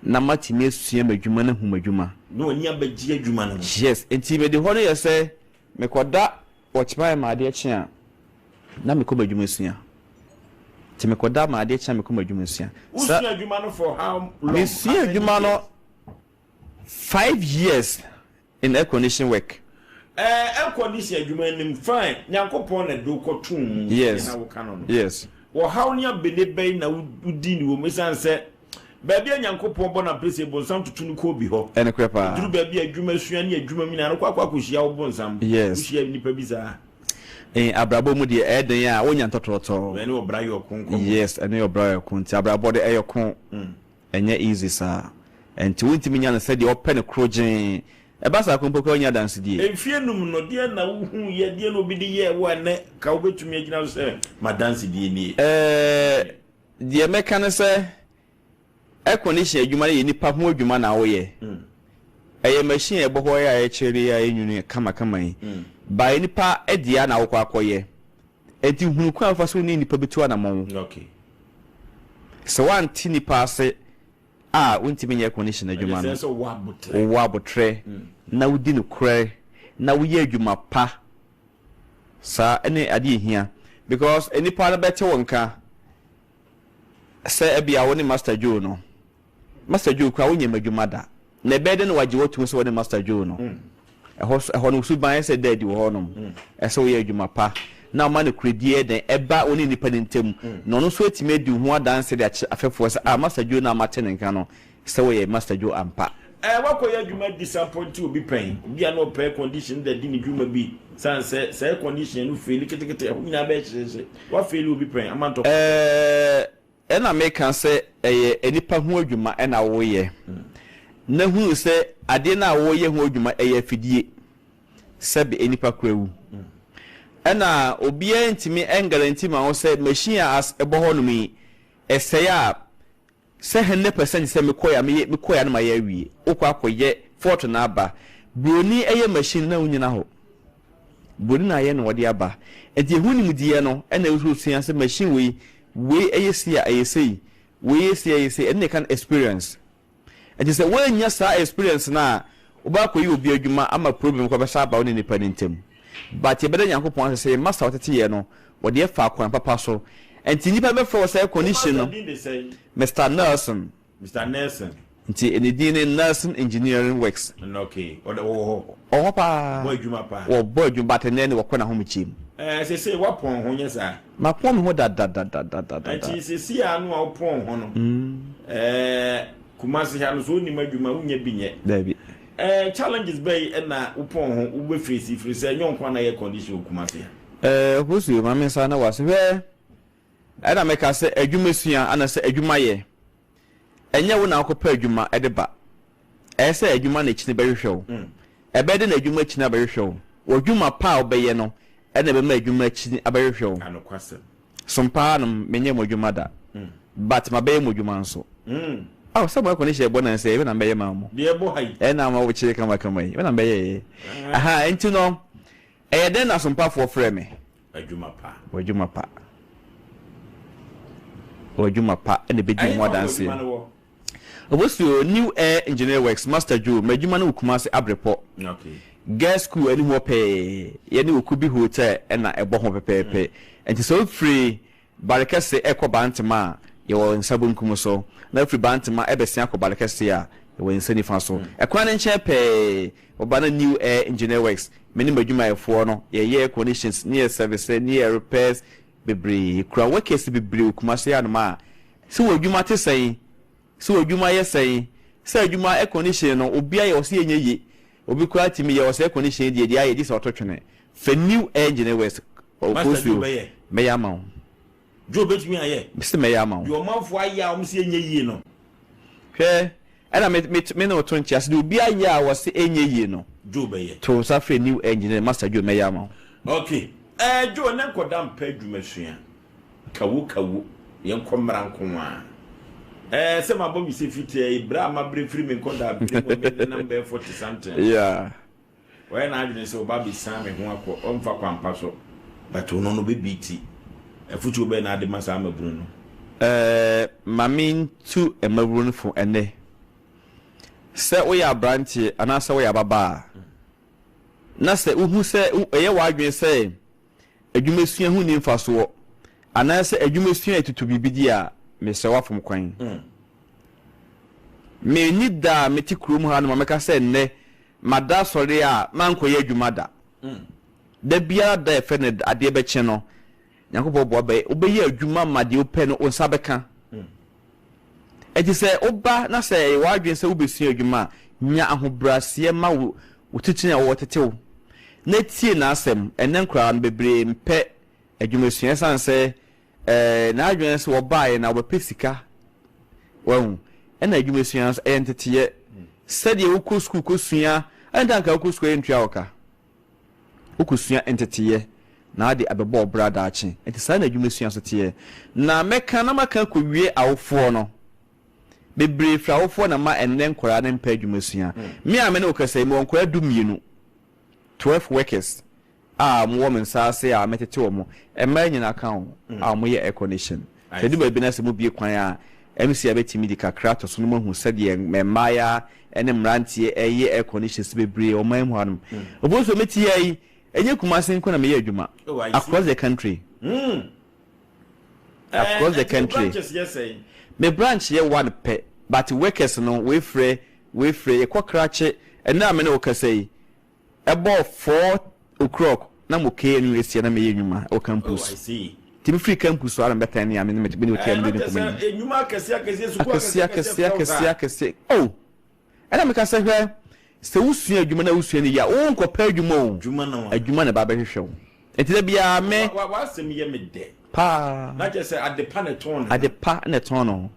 na matimi asua madwuma na humadwuma no oni abagi adwuma no yes enti me de ho no ye say me koda watchman ma de chia na me ko madwuma asua ti me koda ma de chia me ko madwuma asua usua adwuma no for how long me sia adwuma no 5 years in air condition work. Air condition adwuma nim fine. Nyankopon na do kotum. Yes. Na wo kanon. Yes. Wo how nya benebe na wudi ni wo mesan se baabi Nyankopon bo na place bonsam tutunu ko bi ho. Ene kwepa. Duru baabi adwuma sua ne adwuma mi na no kwakwa kohia wo bonsam. Yes. Kohia nipa bi za. Abrabo mu de eden a wonya ntototo. Ene obra yo konko. Yes, ene obra yo kunti abrabo de eyokon. Enye easy sa. Enti wontimi nya na se de open krogen. Ebasa kompo ko nya dance die. Efie num no de na wo hu ye de no bi de ye wo ne ka wo betumi agina so ma dance die ni. De meka ne se air condition adwuma ye nipa ho adwuma na wo ye. Eye machine ebo ho ya echeri ya enyunu kama yi. Ba nipa edia na wo kwakoye. Enti hunu kwa fa so ni nipa betu na mo. Okay. So one tini passe untimi nye condition adwuma no. So wabotre na wudi no kure na wo ye adwuma pa. Sa ene ade hia because enipa na bete wonka say ebia wo ni Master Joe no. Master Joe kwa wonye madwuma da. Na bede no waje wotu so wo ni Master Joe no. Ehɔ no suban say daddy wo hɔ no. Ɛsɛ wo ye adwuma pa. Na ma no kredie den eba oni nipa ntem no no so etime di ho adanse de afefo se Master Joe na mate ne nka no se wo ye Master Joe ampa wakoya adwuma disappoint obi pen bia no pay condition de di ni dwuma bi san se condition no fail ketekete ho nya be chese wa fail obi pen amanto ena me kan se enipa ho adwuma ena wo ye na hu se ade na wo ye ho adwuma afidie se be enipa kwawu ena obia ntimi engaranti ma wo say machine as ebo no mi eseya se 100% se mekoya na ma ya wie okwa akoye fort na aba broni eye machine na unyina ho broni na ye no wode aba enti ehuni mudie no ena ususuya se machine we eye sia eye sei we sia eye sei ene kan experience enti se we nya sa experience na oba koyi obi adwuma ama problem ko be sa ba woni nipa ntem but yebeda Nyankopon say master otete ye no wode fa kwan papa so enti nipa be for say condition no Mr. Nelson nti enedine Nelson Engineering Works okay o pa boy juma pa o boy juma but ne wo kwana ho mchim say wapon ho nyesa ma pon ho da enti se anu a pon ho no kumasi ha no so ni madwuma unya binye dabi challenges bay na upon ho ube free say nyonkwa na ye condition kumasi husu ma mensa na wase we ana meka se adwumasua ana se adwuma ye enye wo na akopa adwuma edeba se adwuma na chine behwehwe ebede na adwuma chine behwehwe wo adwuma pa obeye no ena be ma adwuma chine abehwehwe anokwase SOMPA no menye mo adwuma da but ma be mo adwuma nso so mo condition ebo na se ebe na beye ma mo de ebo hai na ma wo chire kama yi ebe na beye enti no den na SOMPA for frame me adwuma pa ene be di mo dance obosu New Air Engineer Works Master Joe madwuma na Kumasi Abrepo okay girls school ani ho pe ye ni okubi hotel na ebo ho pepepe enti so free barekase ekoba ntema ye wo nsabunkum so na free bantema ebesia ko barekase a ye wo nsani fa so ekwan nche pe oba na New Air Engineer Works meni madwuma efo no ye conditions near service near repairs bebre kura workers bebre Kumasi anoma so adwuma te sai so adwuma ye sai so adwuma air condition no obia ye ose enye ye obi kwa timi ye ose condition die dia ye di so ototwene for New Air Engineer Works okosu me ya ma jo betumi aye mr me ya ma yo manfo aye a omse enye yi no hwe ana me no to nchi ase obi aye a wose enye yi no jo be ye to sa for New Air Engineer Master Jo me ya ma okay jo na nkoda mpa adwumasua kawo ye nkomra nkonwa se ma bom se fiti ibra ma bre free me nkoda bre number 40 something yeah we na adwene se oba bi san me ho akọ omfa kwampa so but ono no be biti efutu be na ade masa amaburu no mamin tu emaburu fo ene se wo ya branch ana se wo ya baba na se uhu se eye wa adwene se adwumasua hu ni mfa so ana se adwumasua etutu bibidi a me se wa fom kwan me ni da meti krom ha no meka se ne mada sorry a man ko ye adwuma da da bia da e fe ne ade be che no nyankopɔ bo ba obeye adwuma ma de opɛ no onsa bɛka eti sɛ oba na sɛ wadwen sɛ wobɛsua adwuma nya ahobrɛaseɛ ma wo titine wo tetew na tie na asɛm ɛnɛ nkra no bebre mpɛ adwuma sua san sɛ na adwen sɛ wɔbae na wɔbɛpɛ sika wɔn ɛna adwuma sua ɛntete sɛdeɛ wokɔ school kɔsua ɛntanka wokɔ school ɛntua wɔka wokɔsua ɛntete na ade abɛbɔ brada ache enti saa na adwuma sua so te na meka na maka kɔwie awofoɔ no bebre fra awofoɔ na ma ɛnɛ nkora ne mpa adwuma sua me a me ne okasa mu nkora du mienu 12 workers mo woman sa say a metete wo mo ɛma nyina kan mo yɛ air condition sɛdi ba bi na sɛ mo bie kwan a MC abetimi di kakra to so no mahu sɛde mmaya ɛne mrantie ɛyɛ air condition se bebre o man mu hanum oboso meti yi enye kumase nko na me yɛ adwuma across the country across the country me branch yɛ one pɛ but workers no we frɛ ekɔkrache ɛna me ne okasa yi ɛbɔ 4 o'clock na mo ke ni esi na me yɛ adwuma o campus Tim free campus so am better ni am me be no tell me ko me enuma kese oh ana me ka se hwe se wusua adwuma na wusua ni ya wo nkopa adwuma o adwuma na ba be hwehwe o enti da bia me wa asem ye me de pa na je se adepa na ton no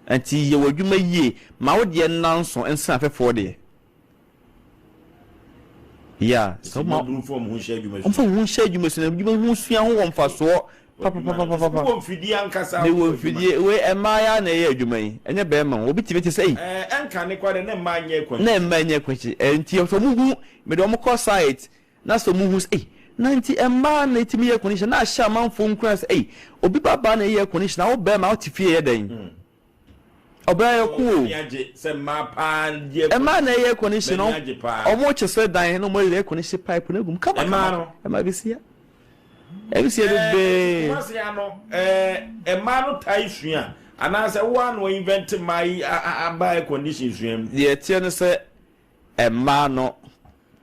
enti ye wadwuma yie ma wo de nanso ensa afefo de ya so ma form hu share adwuma hu share adwuma so na adwuma hu sua ho won fa so papa wo mfidi ankasa wo mfidi we emaya na ye adwuma yi enye be ma obi tibeti sei enka ne kwade ne ma anye kwachi enti so mu hu me do mo call site na so mu hu na enti emma na itimi ye condition na sha manfo nkras obi baba na ye condition na wo be ma wo tifie ye den obaya ku se ma pa je emma na ye condition no omo che se dan no mo ye condition pipe na gum kama emma bisia ebisia do be masia no emma no tai sua ana se wo an invent my air condition suam ye tie no se emma no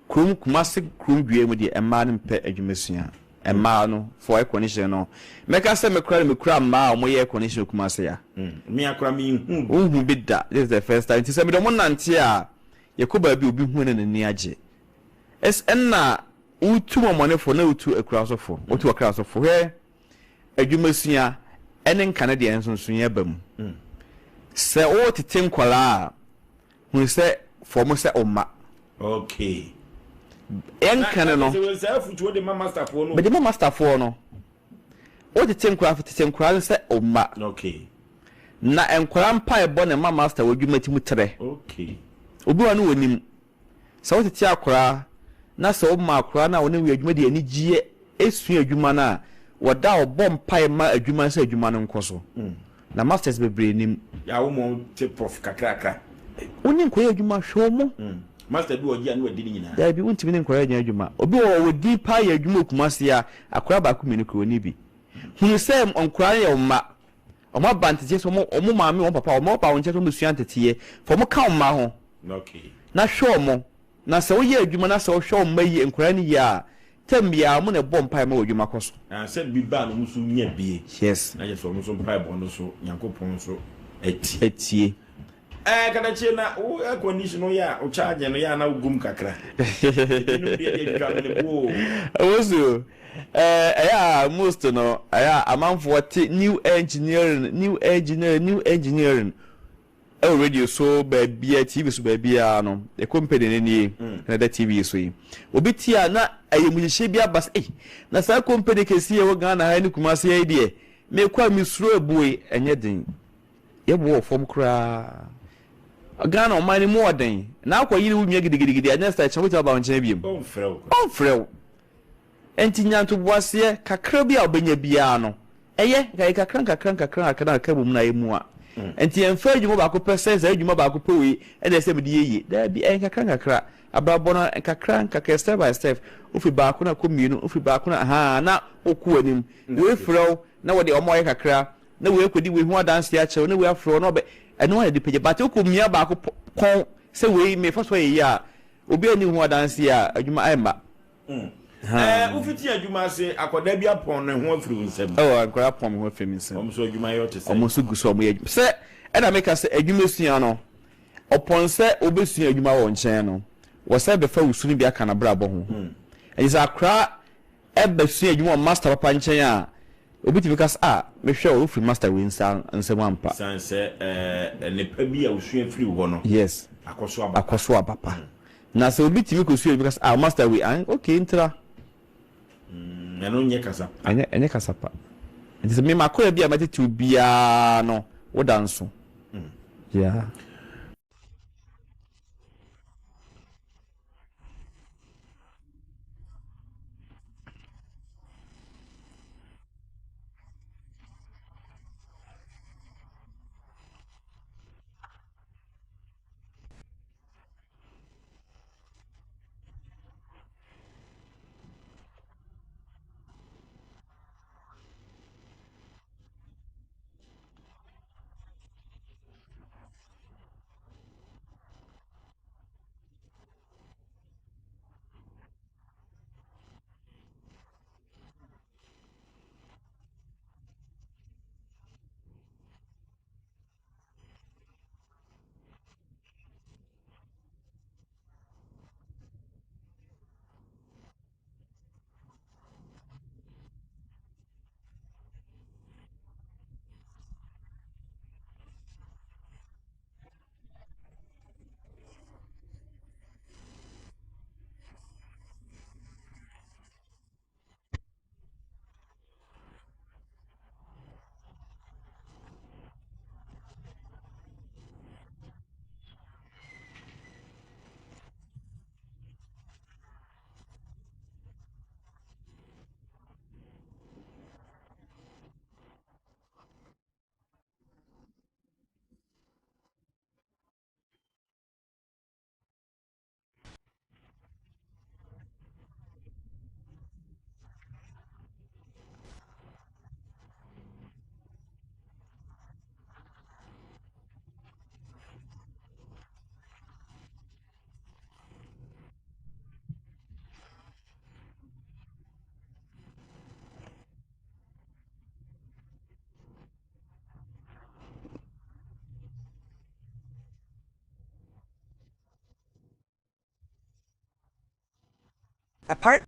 krum kumase krum due mu de emma no mpe adwumesua emma no for air condition no meka se me kra ma mo ye condition kumase ya me akra me hu bidda this is the first time ti se me do mo nante a ye ko ba bi obi hu na nani age es enna utu momone fo na utu akra so fo utu akra so fo he adwumesua ene nkane de ensonson ya bam se o tete nkwala hu se fo mo se oma okay enkane no se se futu de mama master fo no be de mama master fo no o tete nkwala se oma okay na enkwala mpa ebo ne mama master wadwumati mu tere okay obi wa no wonim se o tete akra na se o ma akra na woni wi adwuma de ani gie esu adwuma na wada obom pai ma adwuma se adwuma no nkoso na masters bebre nim ya wo mo te prof kakra oni nkoye adwuma hwo mo master bi ogia na wadi nyina ya bi untimi ne nkoye adwuma obi wo wadi pai adwuma kumase ya akra ba ku mini ko ni bi hunu se onkra ya omma omma bantete so mo maame won papa omma pa won che so musua ntete fo mo ka omma ho okay na hwo mo na se wo ye adwuma na se wo hwo omma yi nkra ni ya tambia mo ne bom pai ma adwuma koso said bi ba no musu nya bie yes na je so musu pai bo no so yankopon so etie kada che na o air condition ya o charge no ya na ugum kakra inu bie de drum ne bo ozo most no amanfo te new engineering radio so baby TV so baby no the company ni na da TV so yi obi tia na ayemuhye bia bas na sa company kesi ye wo Ghana ha ni kumase ye de me kwa misuro ebuwe enye den ye bo fom kra Ghana o mani mo den na akwa yiri wu mia gidigidi anya sta chawo ta ba onche biem on frew enti nyanto boase kakra bia obenya bia no eye kakra ka bum na emu a enti enfa adwuma ba ko pese za adwuma ba ko pewe ene se me de yeye da bi kakra abrabo no kakra step by step ofi ba ko na komienu ofi ba ko na na oku anim we frew na we de omoye kakra na we kodi we hu dance ya chew na we afro no be eno wa de pege ba te oku mia ba ko kon se we me fa so ye ya obi ani ho adanse a adwuma ayma ufiti adwuma ase akoda bi apon ne ho afiri nsem akoda pon ho afiri nsem omso adwuma yo te se omso gu so omo adwuma se na make se adwuma sua no opon se obesua adwuma wo nchen no wo se be fa usuni bi aka na brabo ho is akra ebesua adwuma master papa nchen a obiti because me hwe wo free master we nsem ampa sanse ne pa bi a usua free wo no yes akoso abapa na se obiti mi ko sua because master we okay intra no nye kasa enye kasa pa nti se me makoya bi a matete bia no wo danso yeah. Apart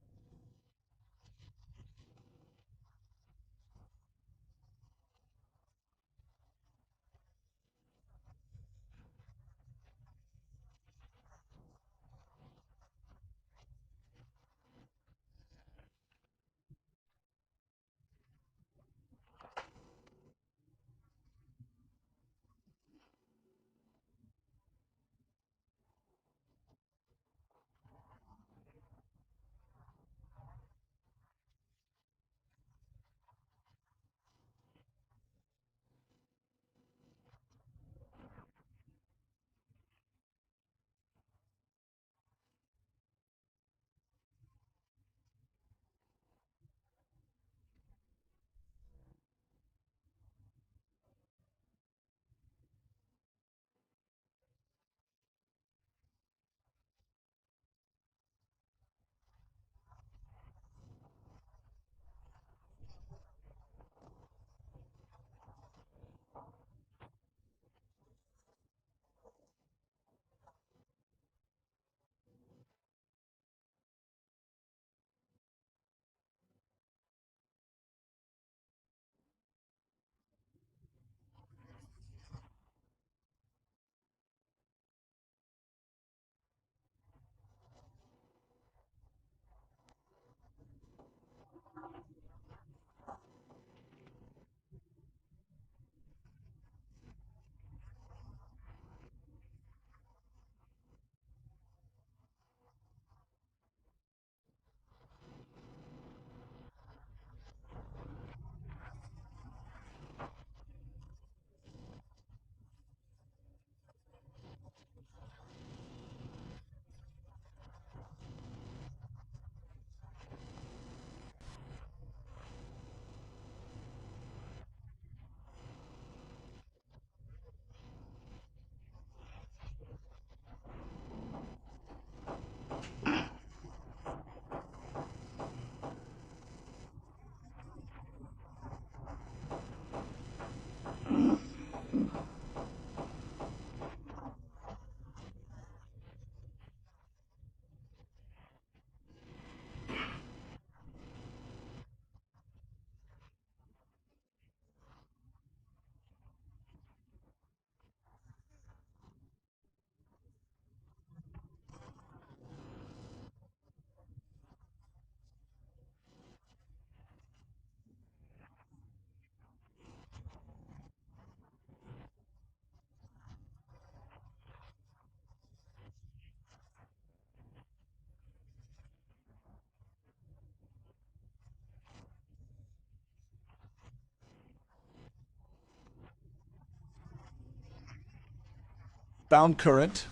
found current.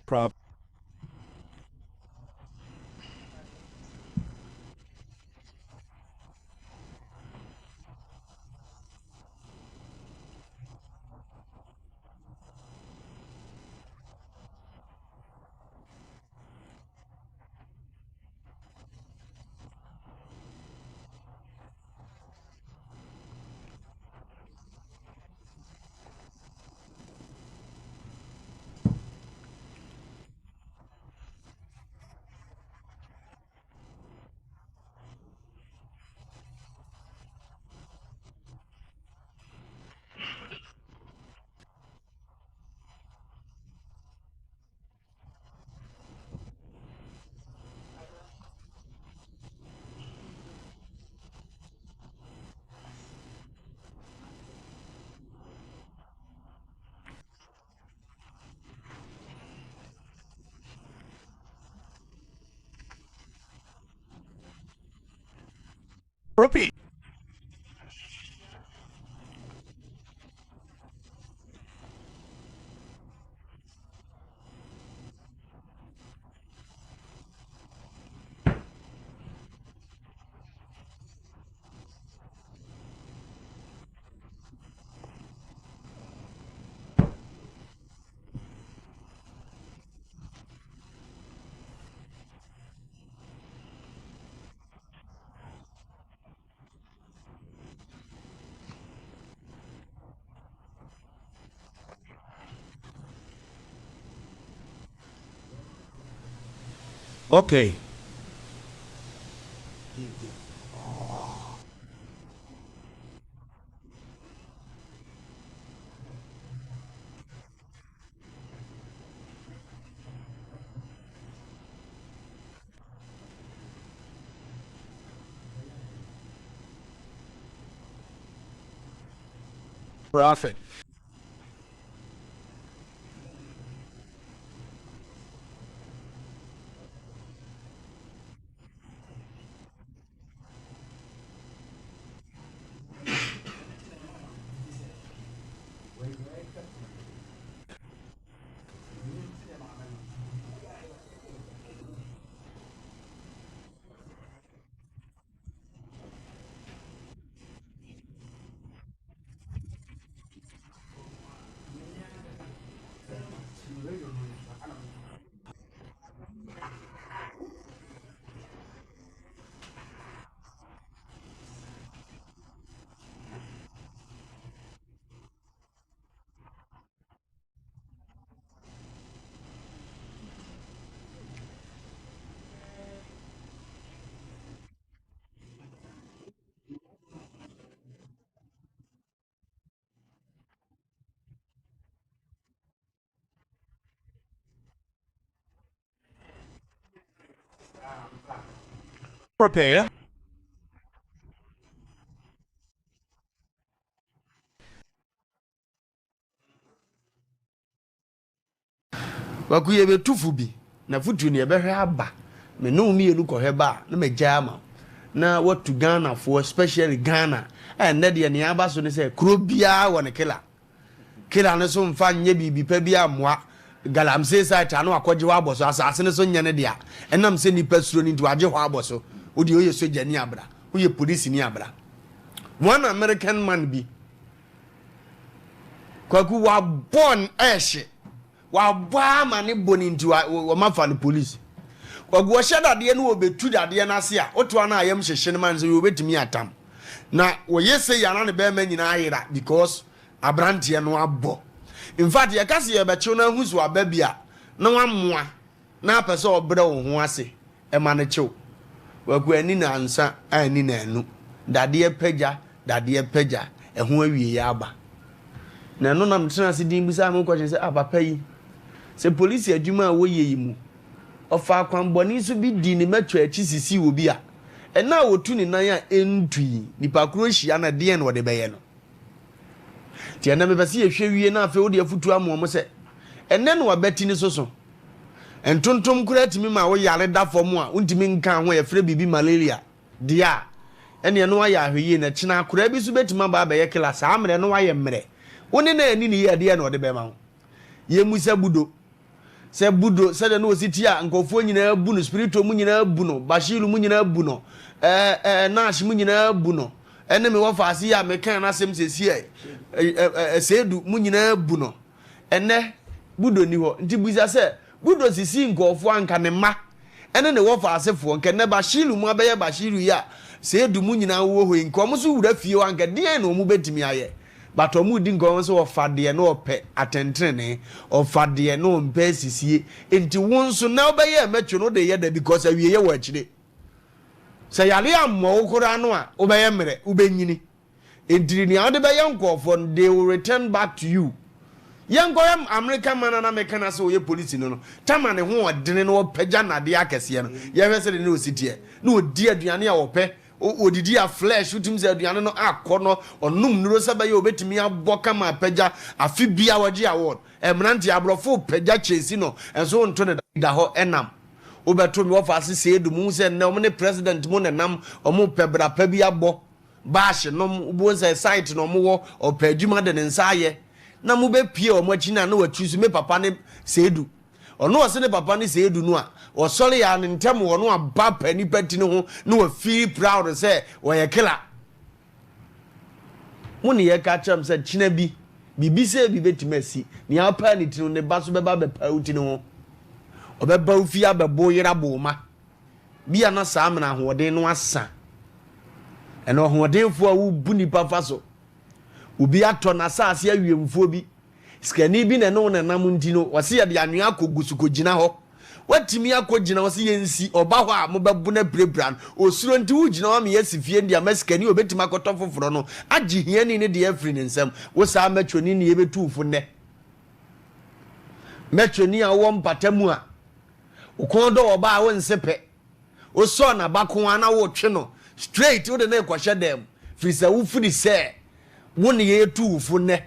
Prop. Repeat. Okay. Prophet. Prepare. Wakuye be tufu bi na futu ne be hwe aba me no mi elu ko hwe ba na me jama na watu Ghana for especially Ghana and na de ne aba so ne say kro bia wo ne kila ne so mfa nye bibi pa bia moa galamse site anu akwaje wa aboso asase ne so nye ne dia enam se nipa suro ni nti waje ho aboso odi oye soja ni abra oye police ni abra one American man bi kwaku wa born eshe wa bwa mane boni nti wa mafa no police ogwo sheda de no obetu dade na ase a oto na ayam hyehye ne man so obetimi atam na wo yese yana ne be ma nyina ayira because abrante no abo in fact ye kase ye beche na husu ababia na wamoa na apese obre wo ho ase e ma ne chew waku ani na ansa ani na anu dade pagya e ho awie ya aba na no na mtena se din bisa am ko se papa yi se police adwuma wo ye yi mu ofa kwanboni so bi di ni matwa achi sisi wo bi a na wotu ni nan a entui nipa kro hia na de en wo de beye no ti na me bese ye hwewie na afa wo de afutu amom se enne no wabeti ni so entontom kura timi ma wo yare da fom a untimi nka ho ye fre bibi malaria dia ene no wa ya ahweye na china kura bi so betima ba be ye class amre no wa ye mre woni na ani ni ye de en wo de be ma ho ye musa budo se budo se de no sitia nkofo nyina bu no spiritual mu nyina bu no bashiru mu nyina bu no nash mu nyina bu no ene me wo faase ya me kan na sem sesie sedu mu nyina bu no ene budo ni ho nti buza se budo sisi nkofo anka ne ma ene ne wo faase fo nke ne bashiru mu abeye bashiru ya sedu mu nyina wo ho nkom so wura fie anka de no mu betimi aye but omu di ngon so ofade no ope atentrene ofade no mpe sisie enti wonso na obeye metwe no de ye da because awie ye wa kire se yale ammo okura no a obeye mere ubenyini enti ni ade be yankofo they will return back to you yankoyam American man na mekana so ye police no tama ne ho odene no opagya nade akese no ye hwese de no ositie no odi aduane a ope odidi a flesh utim se aduane no akono onum nuro sabaye obetimi aboka ma pagya afi bia waje award emrante abrofo pagya chesi no enso nto ne da ho enam obeto mi wofa asese edum se ne omne president mo ne nam omo pebra pa bia bo bash no ubo se site no mo wo opadwuma de ne nsaye na mo be pie omo achina na watusu me papa ne seedu ono wose ne papa ne seedu no a osole ya ne ntem wono aba Mpe Nipa ti ne ho na wa feel proud say wo ye killer mo ne ye ka cham say china bi bibi se bi betimasi ne apa ne ti no ne ba so be ba be pa uti ne ho obeba ufi abebo yera bo ma bia na saa mena hoden no asa eno hodenfo a wo bu nipa fa so obi ato na saase awiemfo bi skani bi ne no nam ntino wase ya de anwea kogusu kogina ho watimi akogina wo se yensi oba ho a mobebu na brebran osuro nti wugina wa me yesifie ndia maskani obetima akoto foforo no agi hiani ne de afri ne nsam wo sa matwoni ne yebetufo ne matwoni a wo mpatamu a ukondo oba a wo nsepe o so na bako ana wo twe no straight wo de na kwahye dem frisa wo fudi se wo ne yetufo ne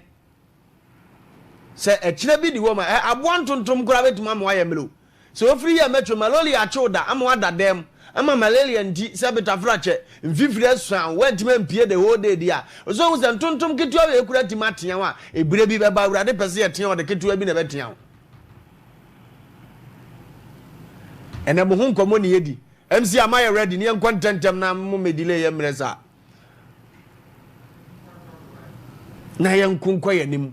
se ekire bi di wo ma aboantontom kura betima ma waye melo so free ya metro malaria choda ama wada dem ama malaria ndi se betafrache mfifiri asan wantima mpie the whole day dia so wo se ntontom ketua we kura timatia wa ebire bi beba urade pese yetia o de ketua bi na betia wo ene mo hu nkomo ne yedi MC amaye ready ne contentem na mo medile ye mresa na ye nkunko ye nim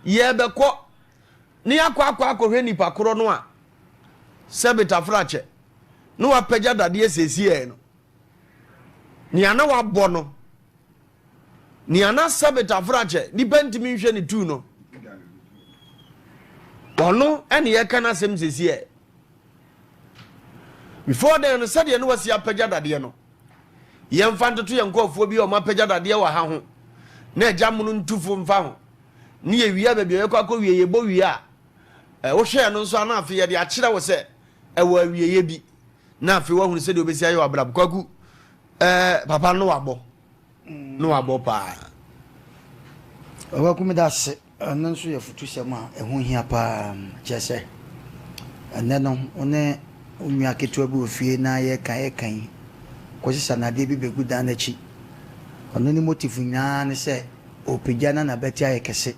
ye beko ni akwa hwe nipa koro no a sebita frache no apagya dade esesie no ni ana wabɔ no ni ana sebita frache ni bentimi hwe ni tu no ono ene ye kana sem sesie before then said ye no wasi apagya dade no ye mfa ntoto ye nkofo bi o mapagya dade wa ha ho na agyamu ntufo mfa ho ni ye wiya bebe ye kwakọ wiye ye bo wiya wo hwe no nso ana afi ye de akyira wo se ewa wiye bi na afi wo hunu se de obesi ayo abrab kwaku papa no wabo pa owa ku me da se anan so ye futu se ma ehun hia pa chese ane no one onwa ketu abu ofie na ye kan ko sisa na de bi begu da na chi ono ni motive nya ne se opejana na beti aye kese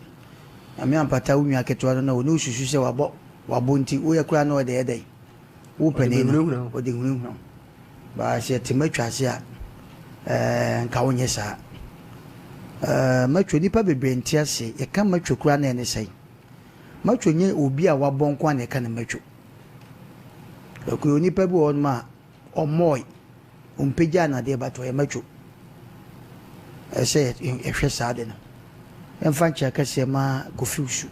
ami ampata onwa ketu na ono susu se wabo nti wo ye kura na o de edai wo pani no o de hunu ba se timatwa se a nka wonye sa matwa nipa bebre ntia se ye kan matwa kura na ene sai matwa nye obi a wabon kwa na kan matwa ko nipa bi won ma omoy umpeja na de bato ye matwa ese ehwe sa de no emfa ncha ka se ma kofiusu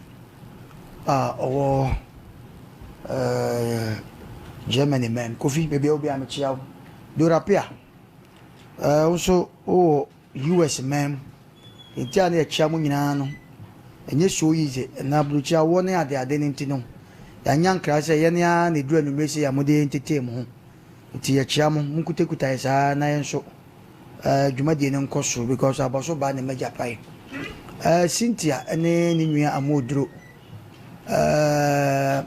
owo Germany man kofi bebe obi am chia do rapia also US man intia na chia mu nyina no enye so yize na brucha woni ade nintino ya nyankra se ye na ne duru numresi ya mode entete mu nti ya chia mu nkutekuta isa na yenso dwumadi ne nkoso because abaso ba ne majapai Cynthia ene ni nua amodro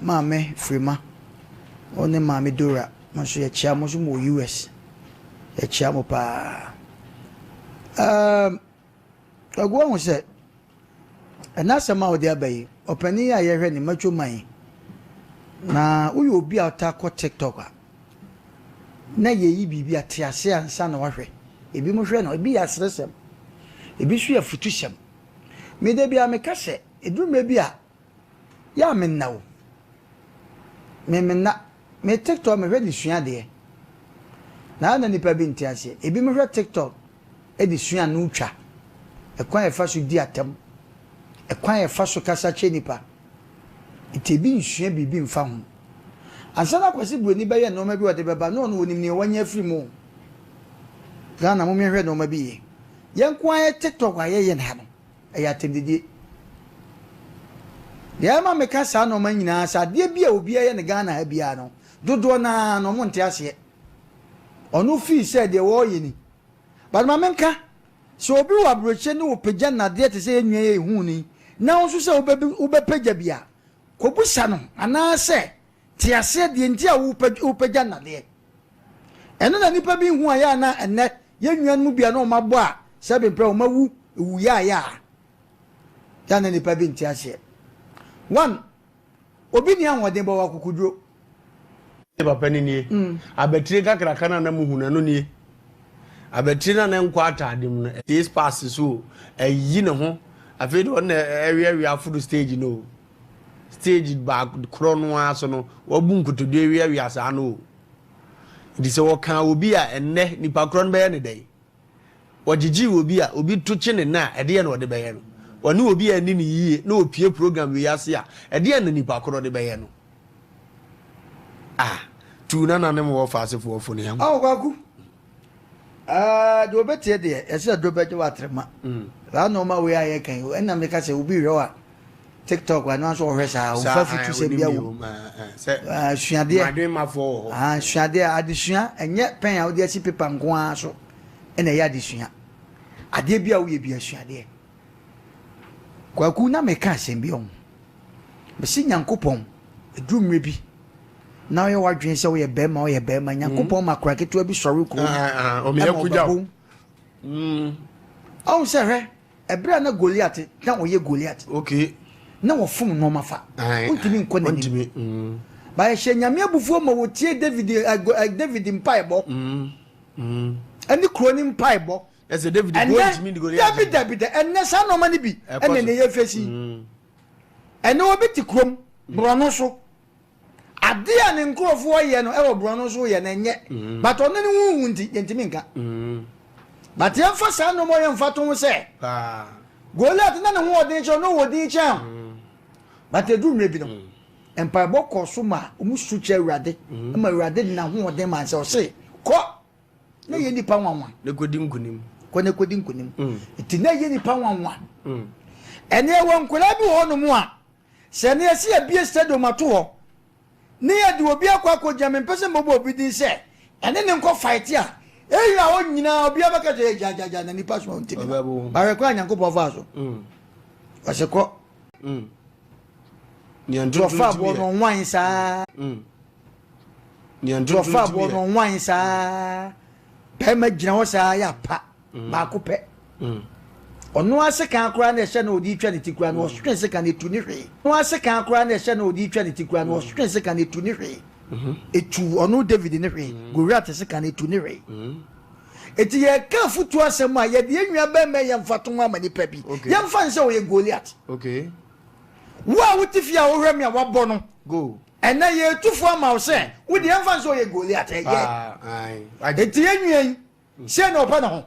mame frima one mame dora maso ya chia mo so mo US ya chia mo pa agwo ho se enasa ma odi abai opani ya ye hwe ni macho man na uyo obi ata ko TikTok a na ye yi bibi atiase ansa na wahwe ebi mo hwe no ebi ya sresem ebi su ya futusem me de bia me kase edu me bia ya menna wo me TikTok me hwe di sua de na nipa bi ntiase ebi mo hwe TikTok e di sua no twa ekwan e fa so di atam ekwan e fa so kasa che nipa itebi nsua bibi mfa ho ansana kwasi buoni ba ye no ma bi wode beba no no wonim ne wanya afri mu Ghana mo mehwe no ma bi ye nkwan e TikTok aye ye na no e ya temdidi ya ma me kasa no ma nyina sa de bia obi ye ne Ghana ha bia no dodo na no mo ntiase onu fi se de wo yi ni but ma menka so obi wa broche ni opagya na de te se enwa ye hu ni na wo so se obepagya bia ko busa no ana se tiase de nti a wo opagya na de eno na nipa bi hu aya na enne ye nwa mu bia no mabo a se be pre o mawu wu ya na nipa bi ntiase one obi ni anwode bo wa kukuduro papa ni nie abetire kakra kana na muhuna no nie abetire na nkwa atadim no this pass so ayi ne ho afei do na area afudu stage no stage back krono aso no wabu nkotodo area asa no di se wo kan obi a enne nipa krono be ne dai wagigi obi a obi tuche ne na ede ye no de be ye no woni obi a ni ne yie na opie program wi ase a ede ye no nipa krono de be ye no tu na ne mo fast for ne yam kwaku do betie de ese do beje watrema la no ma we aye kan o na me ka se obi rewa TikTok wa no so hwesa o fa fitu se bia wo suade madwen ma fo suade adesua enye pen a wo de asi paper nko a so ena ya adesua ade bia wo ye bia suade kwaku na me ka se bia o me si nyankopon edumre bi na ye wadwen se wo ye bema nyankopon makora keto bi sori ko o me yakugya o se re ebra na Goliath na wo ye Goliath okay na wo fom no mafa untimi nko na ni ba ye hye nyame abufuo ma wo tie David mpaebo ani kroni mpaebo yes David go ntimi Goliath David enne sa no ma ni bi enne ne ye fesi enne wo beti krom brono so ade a ne nkrofo ye no e wo brono so ye na nye but ono ne wu nti ntimi nka but ye fa sa no mo ye mfa to se Goliath na ne ho odin che no wodin che but edu mre bi no empire boko so ma omusu che awrade ma awrade na ho odin man se o se ko na ye nipa wanwa ne kodi nkunim iti na ye nipa wanwa ene won kola bi ho no mu a se ne se abie stadium ato ho ne ye de obi akwa jame pese mbobo obi din se ene ne nko fight a eya o nyina obi abaka je jajaja na nipa so ntimi ba re kwa nyankopon fa so wa se ko Niandro fa bo no wan sa Niandro fa bo no wan sa pe ma gina wo sa ya pa ba ko pe ono ase kan akora na ehye na odi twa ne tikura no hwe se kan etu ni hwe ono ase kan akora na ehye na odi twa ne tikura no hwe se kan etu ni hwe etu ono David ni hwe Goliath se kan etu ni hwe eti ye ka futu asem a ye de enwa ba me ye mfato ma nipa bi ye mfa nse wo ye Goliath okay wa wutifia wo hwem ya wabɔ no go ena ye tufu ama wo se wo de mfa nse wo ye Goliath ye eti enwa se na opa na ho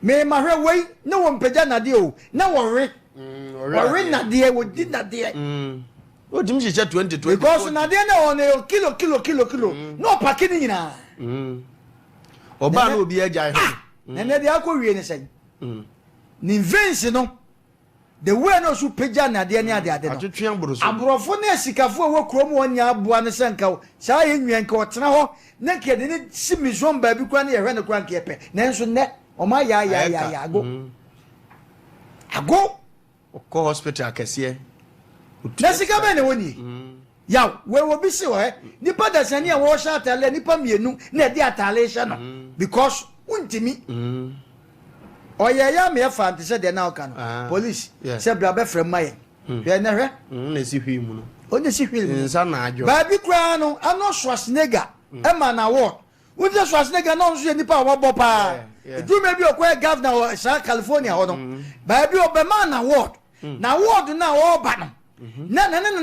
me ma hwe wei na wo mpagya na de o na wo re na de wo di na de o dim hye 2020 because na de na on kilo no paki ni nyina oba na obi agya he na de akɔwie ne sɛn ni vince no the way no so pagya na de ne ade no atwetwe agboroso aborofo na sikafo wo krom wonya aboa ne sɛnka saa ye nwen ka otena ho na kede ne simizon ba bi kwa ne ye hwe ne kwa nke pe nanso ne o ma ya ago ko hospital akese na sika be ne woni yaw we wo bi se wo nipa da sane a wo sha atale nipa mienu na de atale sha no because untimi oye ya me fa ante se de na oka no police se bra be frem maye hwe na hwe na si hwi mu no o na si hwi mu nsa na ajo ba bi kra no ano Schwarzenegger e ma na wo unje Schwarzenegger no nso nipa wo bo pa du me bi okwa governor sa California ho no ba bi obema na ward na ward na wo ba no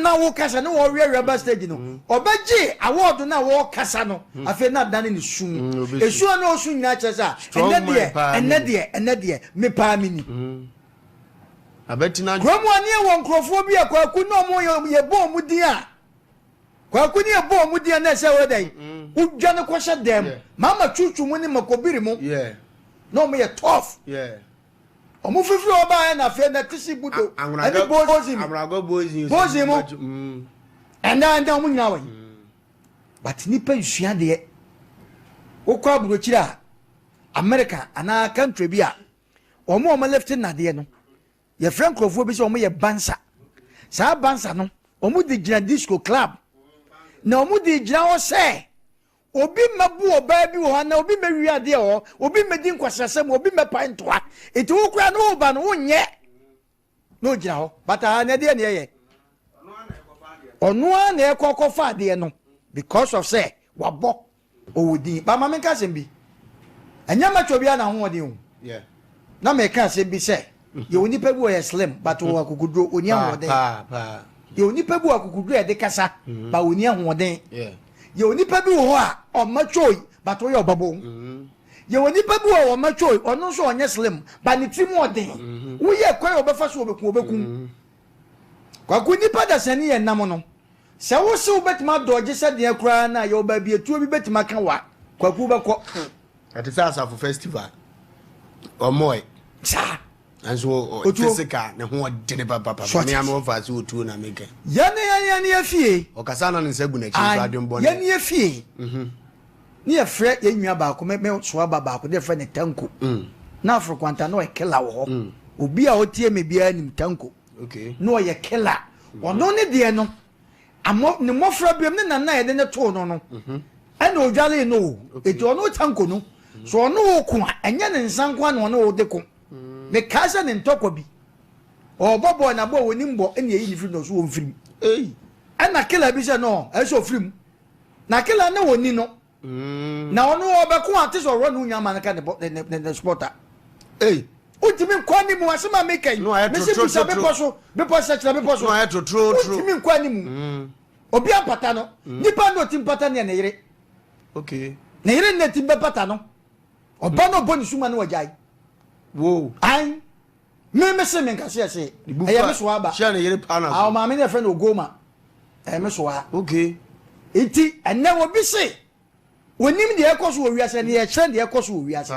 na wo kasa no wo we rubber stage no obaji award na wo kasa no afi na dan ni sum esu na osu nyina chesa ene de me pa mini abetina kromo ani won krofo bi akwaku no mo ye bo mu din a kwaku ni ye bo mu din na se we dai udwa ne kwhye dem mama chuchu mu ni makobiri mu no mo ye tough omo fifiri oba na fe na tisi budo ani bozi mo enda mo nyawe but nipa nsua de okwa abrochira America ana country bi a omo left na de no ye frankrofo bi se omo ye bansa sa bansa no omo di gina disco club na omo di gina o se obi mabu oba bi wo na obi mewi ade ho obi medi nkwasasem obi mepa ntoa eti wo kura no oba no wonye no gina ho bata na de ne ye ono na ekokofa ade no because of say wabo owudi ba ma menka sem bi anya macho bia na ho ode hu na me ka sem bi say ye oni pa bi wo ye slim but wo akukudro oni ahode ye oni pa bi wo akukudro e de kasa ba oni ahode ye onipa bi wo a o machoi but wo ye obabo ye onipa bi wo machoi ono so onye slim ba ni timu odin wo ye kwai obefa so obeku kwa ku nipa da sani ye nam no se wo se wo betima doje se de akura na ye oba bi etuo bi betima ka wa kwaku beko ati sa asafo festival omoy sa anso physical ne ho de ne papa me am ofa se otuo na meke yane afie o kasa na nse gu na chi so adem bone yane afie ni ye frɛ ye nwa ba ko me so aba ba ko de frɛ ne tanko na afro kwanta no e kela wo ho obi a otie me bia nim tanko okay no ye kela ono ne de no amo ne mofra biam ne nana ye de ne to no no ana odwale no eti ono tanko no so ono ko anya ne nsankwa no ono de ko me kasa ne ntoko bi o bobo na bo woni mbo ene yi ni firi no so won firi ana kela bi se no e so firi na kela na woni no na ono obeko ate so ro no nyama na ka ne sporta ultimi kwani mu asema mekai mesi bisa bepo so no true ultimi kwani mu obi apata no nipa no timpata ne yire okay ne yire ne timbe pata no oba no boni suma no wajai wo ai me se men kase ase eya me so aba sha ne yire pa na so ma me ne fe no goma me so wa okay enti enne wo bi se wonim de ekoso wo wiase ne ye kire de ekoso wo wiase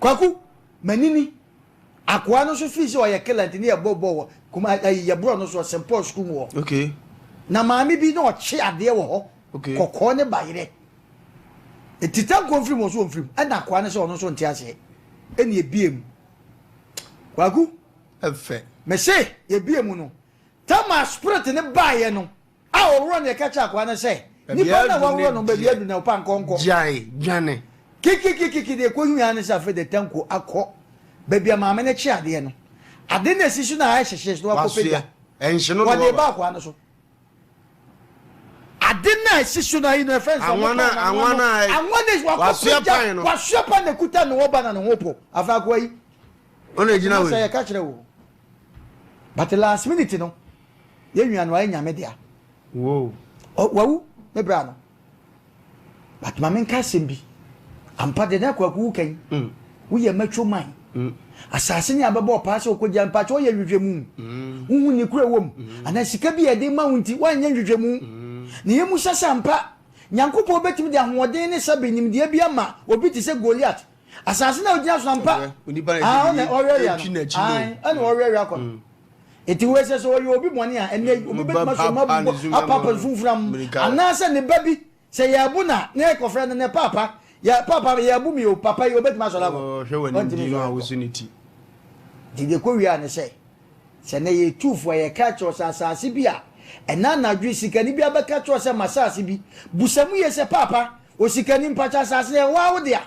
kwaku manini akwa no so fi se o ye kelent ne ye bobo kuma ye bro no so sempo school wo okay na maami bi na o che ade wo ho okay kokko ne bayire etitan konfirm wo so onfirm ana akwa ne se ono so ntiase eni ebiem kwaku efe me se ebiem no tama spirit ne baye no a oro ne ka cha akwa ne se ni pa na wo no be biadu na opa nkonko jai jane kiki de ko hua ne sa fe de tanko akọ bebia maame ne chi ade no ade na sisu na ahyehyɛ so akopeda enhye no wode ba kwa no so ade na sisu na ino friends anwana wasua pa na kuta no oba na no hopo afa kwa yi ona ejina we say ka kire wo but last minute no ye hua no ay nyame dia wo wawu me bra no but maame nka sembi ampa de na kwaku kan wo ye matwo man asase ni abebo pa se okogya mpa cho ye hwehwemu hu ni kura wom ana sika bi ede ma wunti wanye hwehwemu ne yemu sasa mpa nyankopo betimi de ahoden ne sabenim de bia ma obi ti se Goliath asase na ogya so mpa na orere ya ana orere akọ eti we se so obi moni a ene obi betima so ma papa funfuram ana se ne babi se ya buna ne ekofra ne papa ya papa ya bu mi o papa yo bet ma so la ko hwewani no awusuniti dide ko wi ane se ne ye tufo ye ka cho sasase bia ena na dwi sikani bia be ka cho se masase bi busamu ye se papa o sikani mpacha sase wa wo dia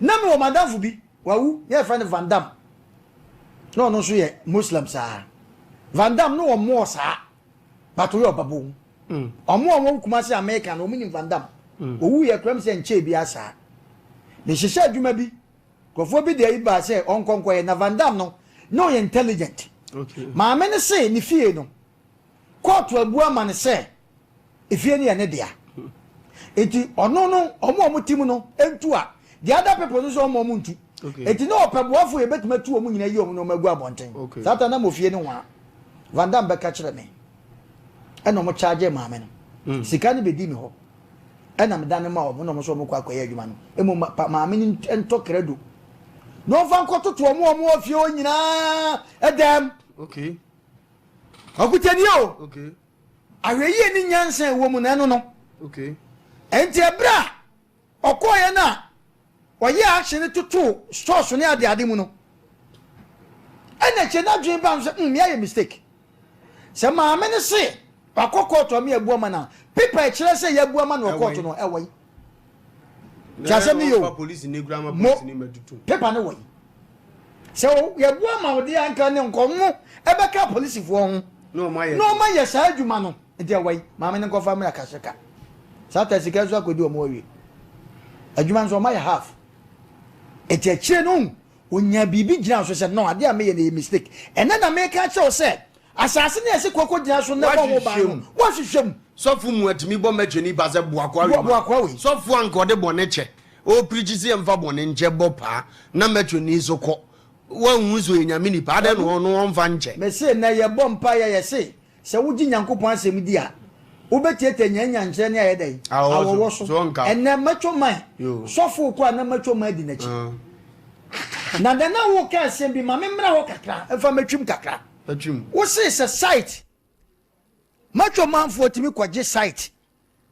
na me o madam fu bi wawu ye friend Van Dam no so ye muslim sa Van Dam no o mo sa batu yo babu omo kuma se America no mini Van Dam owu ye kram se nche bi asa ne hihye adwuma bi kofo bi de yi ba se onkonko ye na Van Dam no ye intelligent okay ma me ne se ni fie no court abu ama ne se efie ne ye ne dia enti ono no omo tim no entu a the other people no so omo ntu enti no opeboafo ye betuma tu omo nyina yi omo no magu abonten sata na mo fie ne wa Van Dam be ka kire me eno mo charge ma me no sika ne be di me ho ena me dan ma omo no mo so mo kwa akoye adwuma no emu ma me ento kredo no fa nkoto to omo afie o nyina edem okay akutani o okay aweye ni nyansa wo mu na no okay enti ebra okoye na oye action tutu store ne ade mu no ena che na dwen ba so me aye mistake se ma me ne se akoko to me abu ama na people e kire se ya abu ama na court no ewoi jase mi yo police ni grama police ni metutu paper ne woi se ya abu ama odi anka ne nkomo ebeka police fo ho no ma ye sa adwuma no enti ewoi ma me ne nkofa me akasheka sata sika zo akodi o mo wi adwuma nso ma ye half eti akire no onya bibi gina so se no ade a me ye na mistake ena na me ka che o se asase ne ese kokko gina so ne bo mo ba no wo hwehwem sofu mu atimi bo matwani ba se boakwa we sofu anko de bone che o preachise emfa bone nje bo pa na matwani so ko wan huzo enyame ni pa de no no omfa nche me se na ye bom pa ye se se wuji nyankopon asem di a wobetiete nyanya nkyere ne ayedai awowo so enne macho man sofo ko na macho man di na chi na de na wo ka asem bi ma me mra ho kakra efa matwim kakra wo se site macho man fo timi kwaje site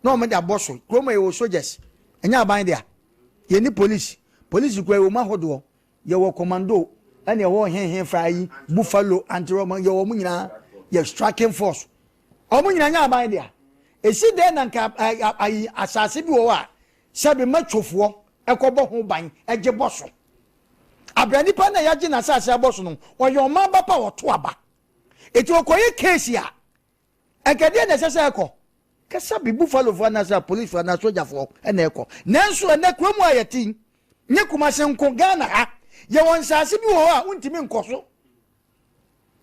no me da bosso kroma ye wo soldiers enya aban dia ye ni police kwa ye wo mahodo ye wo commando ene wo hen fry buffalo anti-roman ye wo munyina ye striking force o munyina nya aban dia esi de na nka asase bi wo a sabe matwofo ekobo ho ban eje bosso abrani pa na yaje na asase abosso no oyo ma bapa wo to aba eti okoye case ya ekede na sese eko kasa bi buffalo for na sa police for na soldier for ene eko nanso ene kromu ayeti nye kuma se nko Ghana ha ye won sase bi wo a untimi nkoso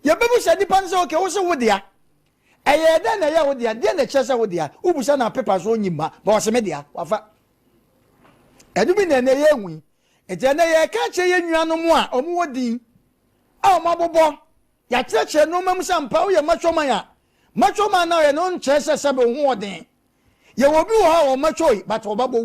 ye bebu se di pan se okay wo se wo dia eye de na ye wo dia de na chese wo dia ubusa na paper so nyima ba wo se me dia wafa edu bi na ne ye nwi ete na ye ka che ye nuanu mu a omu wo din a o mabobo ya cheche no mem sampa wo ye machoman ya machoman na ye no chese sebe ho odin ye wo bi wo ha wo machoi but wo babo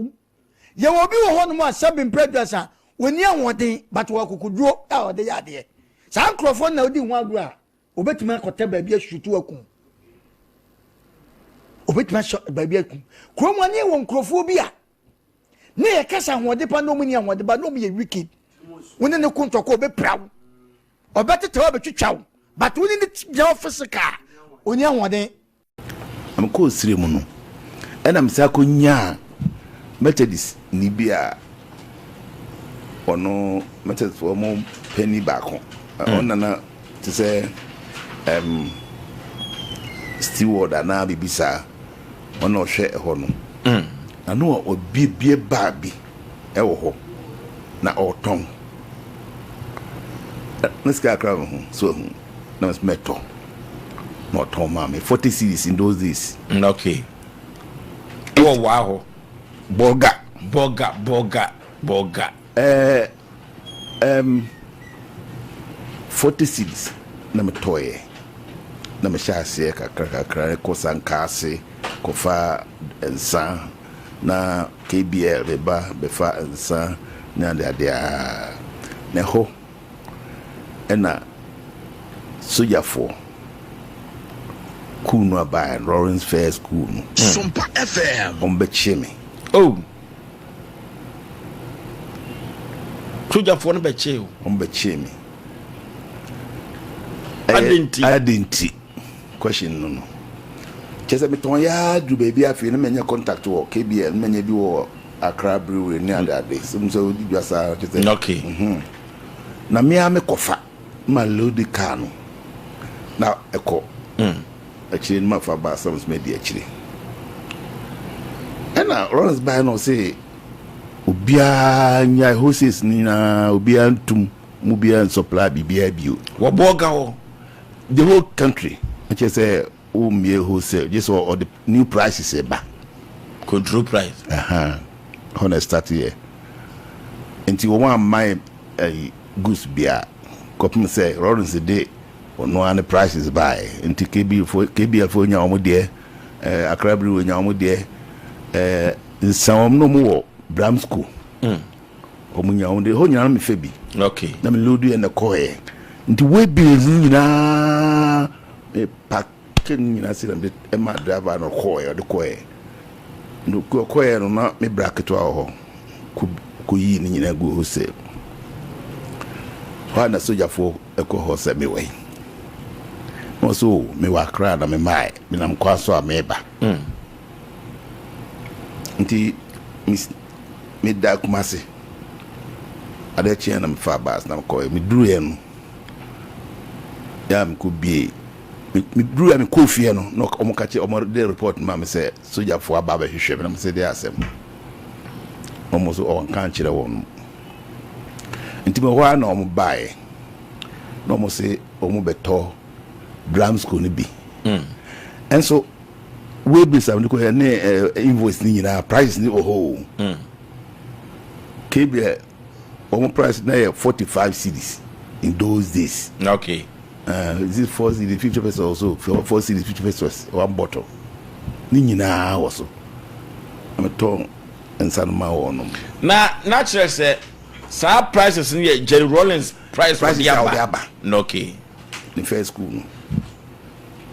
ye wo bi wo ho no mu a sebe impredasa woni awodin but wo kokuduro a ode ya de sa nkrofo na odi ho agro a obetuma akota ba bi ashutu akun obetuma ba bi akun kromo ani wo nkrofo bi a ne ye kasa ho de pa no mu ni ahode ba no mu ye wicked woni ne kuntoko obeprawo obetete obetwitwawo but woni ne tibia physical oni ahode am ko sire mu no enam sa ko nya Methodist ni bia ono Methodist for mo penny back on na to say steward ana bibisa ono hwe ho no ano obi bie ba bi e wo ho na oton neska kra ho so na mas meto no ton mama 40 cedis in those days okay wo wa ho boga 40 cedis na metoye na mshase kakra ko sankase ko fa ensa na KBL beba befa ensa na dia ne ho ena sojafo kunu abai Lawrence Fair School SOMPA FM ombecheme sojafo no beche ombecheme Adenti question no chese meton ya du baby afi no menye contact wo KBL menye bi wo Accra Brewery ni ade so di jasa chese okay na me kofa ma load car no na eko actually ma fa ba some media actually ena Lawrence by no say obia nya hoses ni na obia ntum mu bia supply bibia bio wo boga ho the whole country which is a wholesale just or the new prices ba control price honest start here until one my goods bia copy say Lawrence day or no any prices buy until KBL for nya omo de Accra Brewery nya omo de in some no more Bram school omo nya omo de ho nya me febi okay na me load you na koe nti we be nyina e pakin nyina se na e ma driver no koe de koe no koe no na me bracket wa ho ku yi ni nyina go hose ha na soja fo e ko hose me we no so me wa kra na me mai me na mkwa so ameba nti me da kumase ade chie na me fa bas na koe me duru ye no ya mko bie mi dru ya mi kofie no no omo kache omo de report ma me say soja fo aba ba hwehwe me na me say de asem omo so on kan kire won nti me wa na omo bae no omo say omo beto Bram school ni bi and so we be some ko ne invoice ni na price ni oho KBL omo price na 45 cedis in those days okay Is it 4 cedis 50 pesos also? 4 cedis 50 pesos, one bottle. Nina also. I'm a tongue and some on. Now, naturally, say, some prices in here, Jerry Rollins price for the Abba. No, okay. The first school.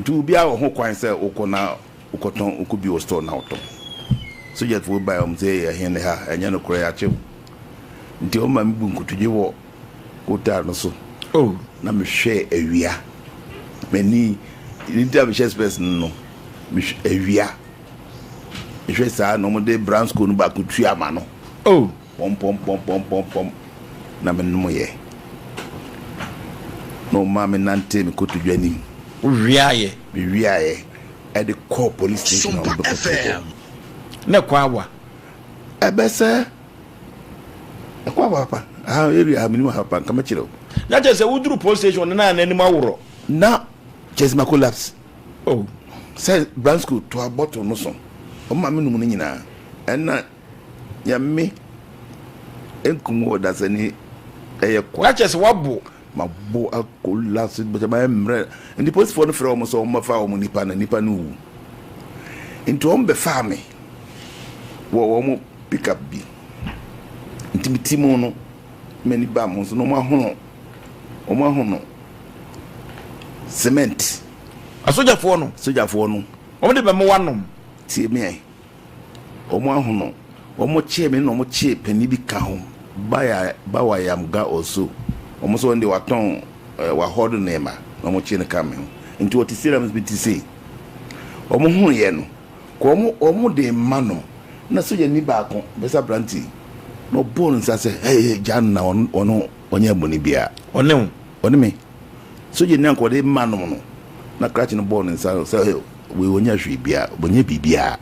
To be our home coin, say, Okona, Okoton, Okubi, store now. So yet we'll buy here and her, and Yano Korea. Until my boom could you go down also. Oh, na me share ewia. Many little chess person no. Me ewia. Me share sa no mo de brown school no ba ku tuama no. Oh, pom. Na me no ye. No ma me nante me ko to dwani. Wia ye. Me wia ye. At the core police station SOMPA FM. Na kwawa. Ebese. Kwawa papa. Ah, area amini hapa kama chiro. That is a Woodru police station and an animal. Now, just my collapse. Oh, said Brown School to a bottle no song. Oh, my minuna. And not me. And come that's any a quatches wabble. My boy, I could last it, but I am red. And the post for the from so my farm Mpe Nipa no. Into Mpe farming. What pick up be. Intimity mono. Many bamos no more home. Oma hono cement a soldier for no omo de be mo wanom tie me ai omo hono omo che me no omo che pani bi ka ho bawa yam ga also omo so ndi waton wa hodo nema omo che ne ka me nti what is am be say omo hu ye no ko omo de mano na soldier ni ba ko be sa branti no bon sa se jan na ono onye boni bia one me so je nyan ko de manom no na crash no ball nsa so we wonya hwe bia bonye bibia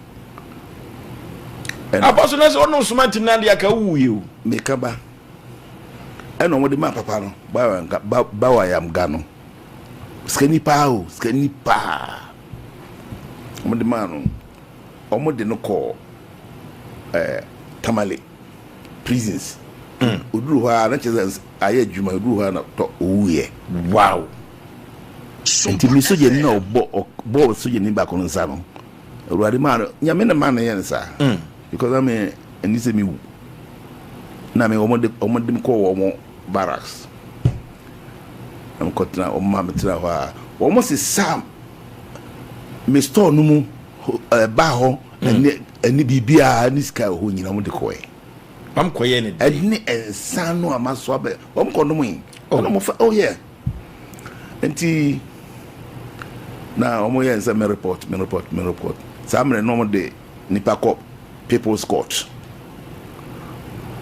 apostle na so no sumanti na dia ka wuye me ka ba eno mo de ma papa no ba wa yam ga no skani pa mo de ma no o mo de no ko tamale prisons uduru ha na cheze aye djuma uduru ha na to owuye wow enti mi soje ni na bo soje ni ba ko nsa no ruade ma nyame na ma na yen sa because I mean eni se mi wu na me omode ko wo barracks am ko tna o ma metra ho wo mo se sam me store no mu ba ho eni bibia ni ska ho nyina mo de ko e am koye ne adni ensan no amaso abe wom kono mu ono mo fa oh yeah enti na omo ye ensan me report samre no mo de nipa ko people's court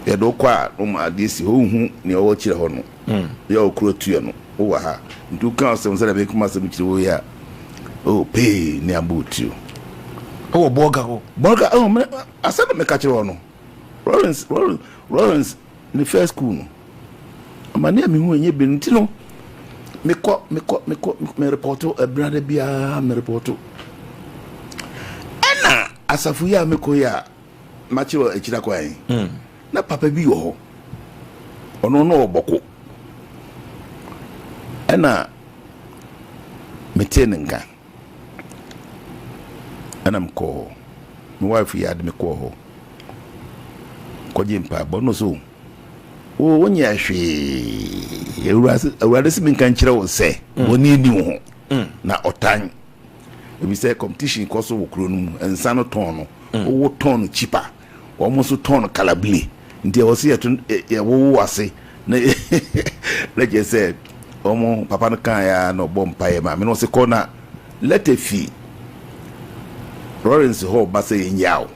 ya do kwa o ma de si ho hu ne o kire ho no ya okuro tuye no o wa ha ndu kan se mse be kuma se mi kire wo ya o pe ne abutu o boga o me asana me ka kire ho no Rollins the first school no amane mi hu enye benti no me report a brother bia me report ena asafu ya me ko ya machi wa echira kwa yin na papa bi wo ho ono no oboko ena metenenga ena mko my wife ya de me ko ho ko jimpa bono so o wonya hwe ewurade si min kan kire wo se woni ni ho na otan ebi se competition ko so wokro no ensa no ton no wo ton cheaper wo mo so ton kalabli ndi wo se ye wo wase na le je se omo papa no kan ya no bompa ye ma me no se ko na let a fee Lawrence ho ba se nyawo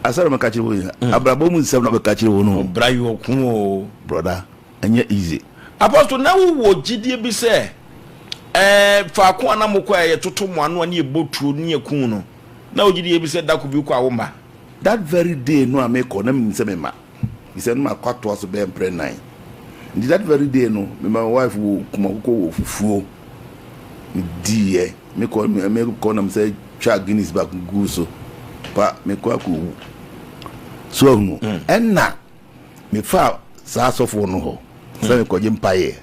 asara maka chiri wo abrabo mu nsem na maka chiri wo no brayo okun o brother anya easy apostle na wo gidie bi se fa ko ana mokwa ye toto mo ano na ebotuo ni ekun no na wo gidie bi se da ko bi ko awoma that very day no ameko na mi nsem ma he said ma kwato so be mpre 9 ndi that very day no my wife wo kuma ko wo fufuo die me ko na mse twa Guinness back guso pa me ko aku so no enna me fa sa sofo no ho se me ko jimpa ye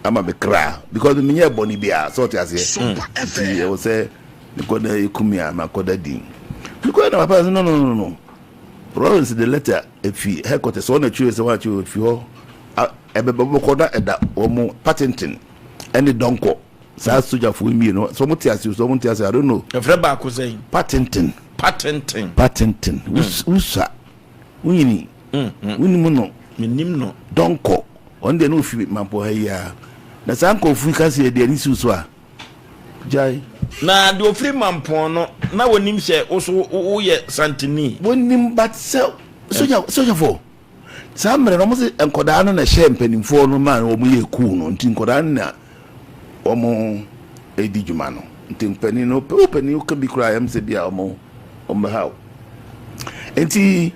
ama me kra because me nye boni bia so te ase I will say because they kumia makoda din because na papa no Rollins the letter if he headquarters so na choose what you if you ebebo koda eda omo patenting any donko sa soja for me no so muti ase I don't know efre ba ko say patenting usa wini no minim no donko on the no fi mampo ya na sanko fu ka se de ni suso a jai na de ofri mampo no na wonim se oso wo ye santini wonim but soja for samre no mo se enkoda no na hye mpanimfo no man wo mo ye ku no nti enkoda na wo mo edi djuma no nti mpani no pani o ka bi kura yam se bia wo mo how enti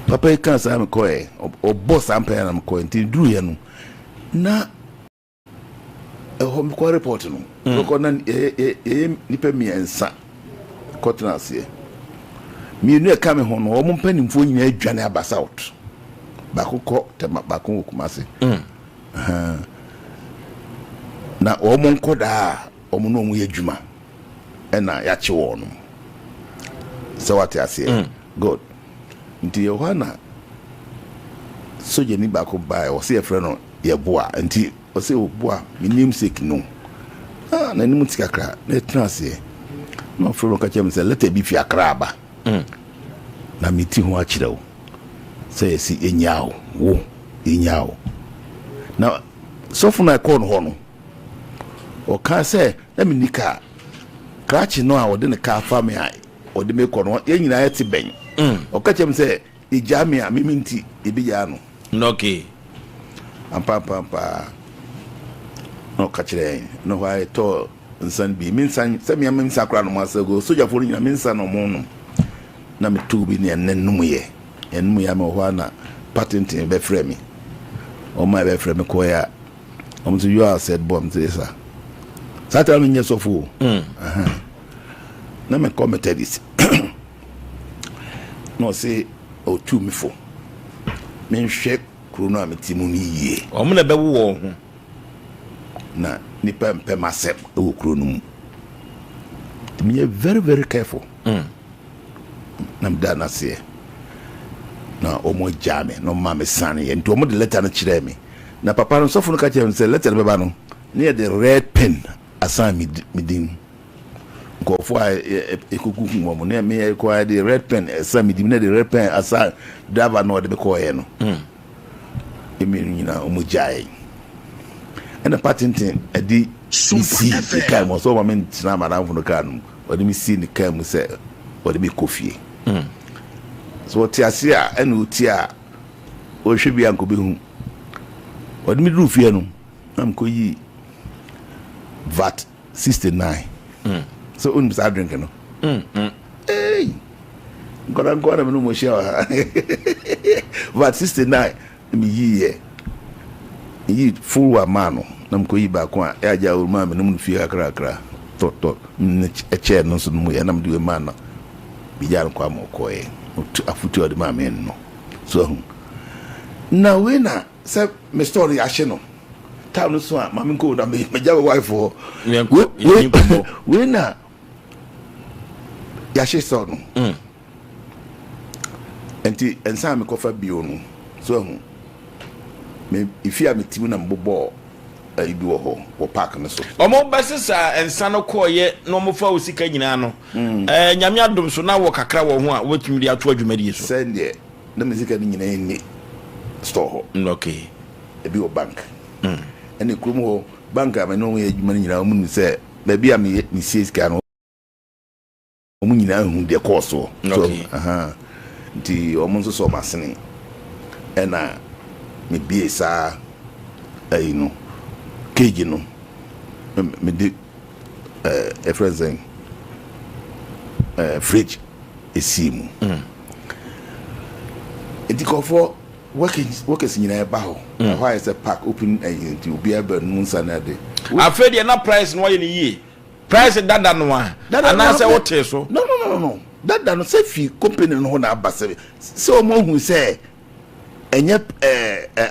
papa kan sa me ko o boss ampa na me ko nti duru ye no na home ko report no ko na nipa miensa ko transie mi nu e ka me ho no o mo mpanimfo nyina adwane aba south bakoko tema bakon kumase na o mo nkoda o mo no mo ye djuma na ya che wo no so what I say good nti Yohana soje ni bako bai o se efre no ye boa nti o se o boa minim sek no na ni mutika kra na transe no fro ka chem se leta bi fi akra ba na miti ho a kire wo se si enyao wo enyao na sofu na ko no ho no o ka se na minika krachi no a wode ne ka fa me ai wode me ko no ye nyina yeti ben o ka chem se ijami a miminti ibija no okay ampa no ka kire no why to nsan bi minsan se me am sakra no masago soja fo nyina minsan no mo no na me tu bi ne enum ye enum ya me ho na patent be frame o ma be frame ko ya o mo you are said bomb this Satan me nyesofu na me committed this no say o tu me fo me nhwe kruno a metimu ni yie o mo na be wo ho na nipa mpe masep e wo kruno mu me very very careful na mda na se na o mo jame no ma me sane ye nti o mo de letter no kire me na papa no sofu no ka kire me say letter be ba no near the red pen asan midin go for ekuku mo na me require the red pen asan midin na the red pen asan driver no de be ko ye no emi nyina o mo jai and the patenting edi si kai mo so ma me tina madam fu no ka no o de mi si ni kai mo say o de mi kofie so ti asia enu ti a o hwe bia nko be hu o de mi dru fie no am ko yi VAT 69 so un bisa drink no hey ngora me no mo share VAT 69 mi yi full wa mano na mko yi ba ko a aja o ma me no fie akra to e che no so no ya na mde ma na bi jan kwa mo ko e afutu o de ma me no so na we na se me story ashe no town so a mama ko na me jawe wife ho we na ya she so no enti ensa me kofa bio no so hu me ifia me timu na mbobo ibi wo ho park no so omo basisa ensa no koye no mo fa osika nyina no nyame adom so na wo kakra wo ho a wotumi di ato adwumadi so sende na me sika nyina ni store ho okay ebi wo bank ene krum ho bank a me no ye adwuma nyina o mu se ba bia me sie sika no o mu nyina hu de course so nti o mu so masene ena me bie sa no keji no me di friends fridge esimu enti ko for workers nyina e ba ho why is a park open and you be able no sanade afedi na price no ye ni yi price dada no a ana se wote so no dada no se fi company no ho na abase se o mo hu se enye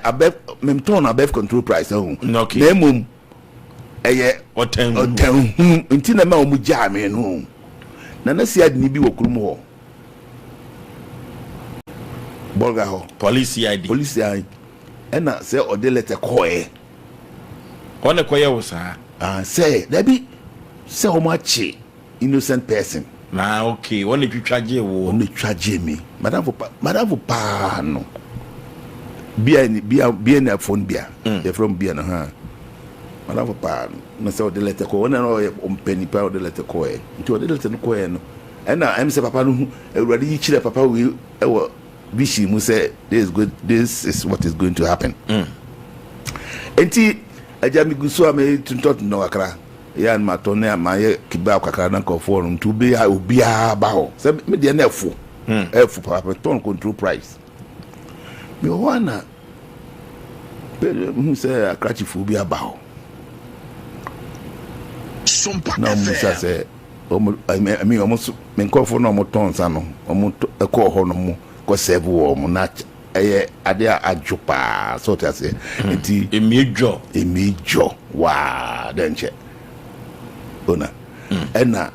above memton above control price ho okay na emom eye otan nti na ma omu gya me no na si ade ni bi wokurum ho bolga ho police id ena se ode letter koe one koye wo sa say dabi se o ma chi innocent person na okay one twitwaje wo one twaje mi madam pa no bia na phone bia they from bia na ha madam pa no se ode letter ko one no Mpe Nipa ode letter ko e nti ode letter no ko e no ena em se papa no awurade yi chire papa we ewo bishi mu say this is what is going to happen enti ajami guso ame tuntot no akra ya ma tone ma ye kiba akra na ko for no to be obia ba ho se me de na efu papa ton control price me wana mu say akrachi fu obia ba ho SOMPA na mu say I mean almost me ko for no mo ton sa no mo ko ho no mo ko save wo mo na eye ade adwopa so to say enti emiejo wa denche ona ena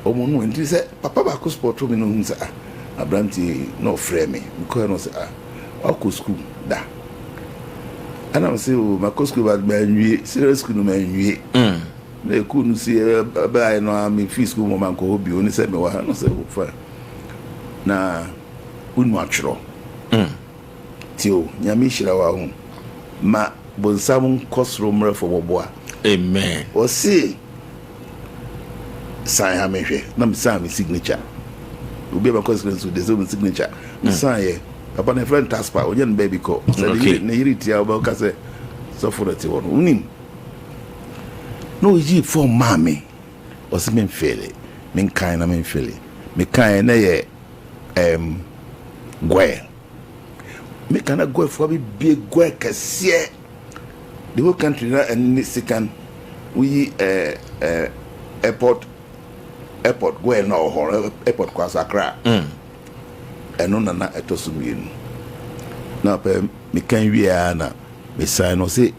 omo no enti say papa ba ko sport me no hu say abranti no frame me ko no say ako school da ana say o ma ko school ba nwie serious school no ma nwie na ku no see ba no am free school mo man ko obi oni say me wa no say fa na unu atro tio nyame hira wa hu ma bonsam kosro mre fo boboa amen o si sai ha mehwe na msa mi signature obi ba kosro so de so signature msa ye papa na friend taspa onye no baby ko say na yiri tia oba ka say so for the one unim no ji for mami o si men fele men kan na men fele me kan na ye gwe me kana gwe for be gwe kese the whole country na and second we airport gwe no ho airport kwa Accra eno na etosumienu na pe me kan wia na me sign no say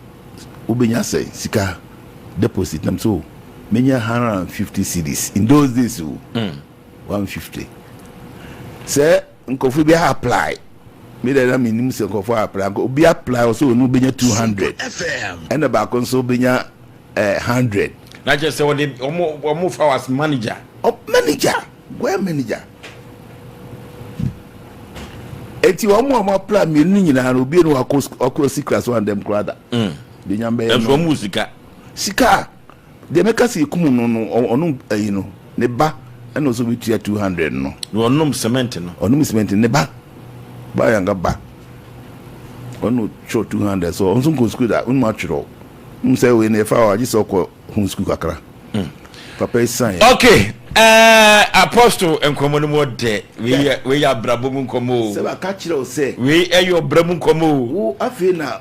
ubenya say sika deposit nam so menya 150 cedis in those days 150 say nkofu bi apply me da minim se nkofu apply obi apply so no benya 200 and ba kon so benya 100 na just say what omo for as manager where manager eti omo apply me ni nyina no obi no akos class one dem krada benya be no musica sika de meka se kum no onu ayi no ne ba and also we 200 no onum cement ne ba yanga ba onu cho 200 so onso go school da unma chiro say we na fa wa ji so ko hun school kakra papa isan okay apostle enkomo no mo de we ya brabo mu nkomo se ba ka chiro se we eyo bramu nkomo wo afi na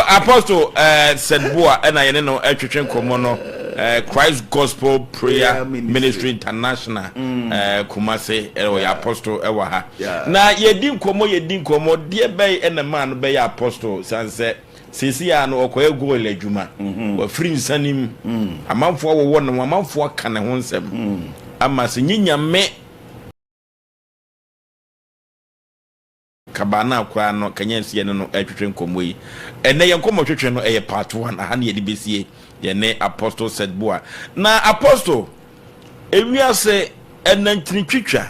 apostle said boa na yene no atwetwe nkomo no Christ Gospel Prayer Ministry International Kumase ya apostle ewa ha na yedi nkomo de be na man be ya apostle sanse sisi ya no okoye go le adwuma wa free nsanim amanfo wo no amanfo ka ne ho nsem ama se nyinyame kabana kwa no kanyensi no atwetwe nkomo yi ene ye nkomo twetwe no eye part 1 aha na yedi besie ye ne apostle said boa na apostle ewiase enantini twetwa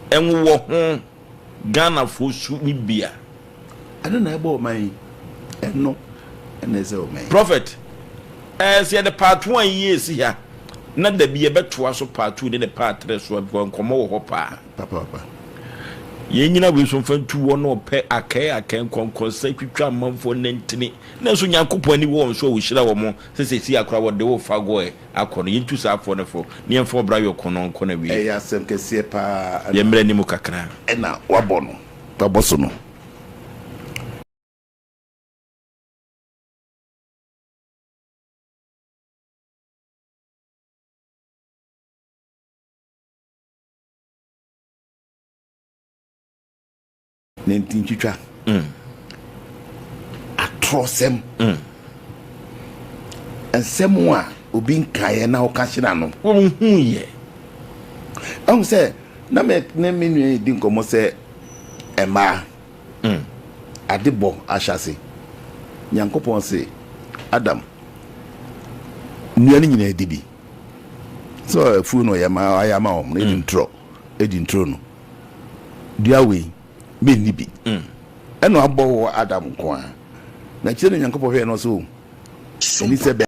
enwo ho Ghana fo su ni bia ana na ebo man eno eneze o man prophet se the part 1 years here na da bia beto so part 2 de part 3 so nkomo wo ho pa papa yenyina we so fantu wo no pe akai konkonsa twitwa manfo nantini na so nyankopon ani wo so wo hira wo mo sesesi akora wo de wo fago akono yentu sa afo ne fo ne enfo bra yo kono na wi ya sem kese pa ye mra ni mu kakra na wabono baboso no Nintintwa. Atrosem. And semwa obi nkae na okashira no. Hu ye. Am say na me nua di nkomo say ema. Adebo ashase. Nyankopon say Adam. Nua ni nyina edibi. So fu no yama ayama om edintro no. Dia we me nibi. Eno abo Adam ko a. Na kire Nyankopon hwe no so. Oni se be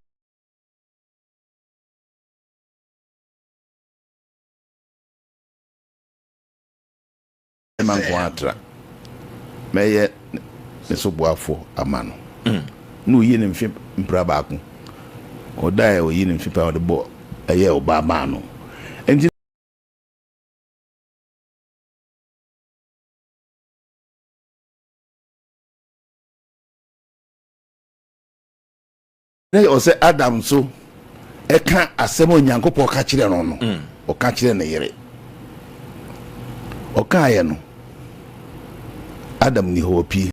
man ko atra. Meye ne so boafo amano. No yi ne mfi mpra ba ko. Odae o yi ne mfi pa o de bo eye oba ma no. Enti ne o se Adam so e kan asem Onyankopon ka kire no no. O ka kire ne yere. O ka ye no. Adam ni hopi.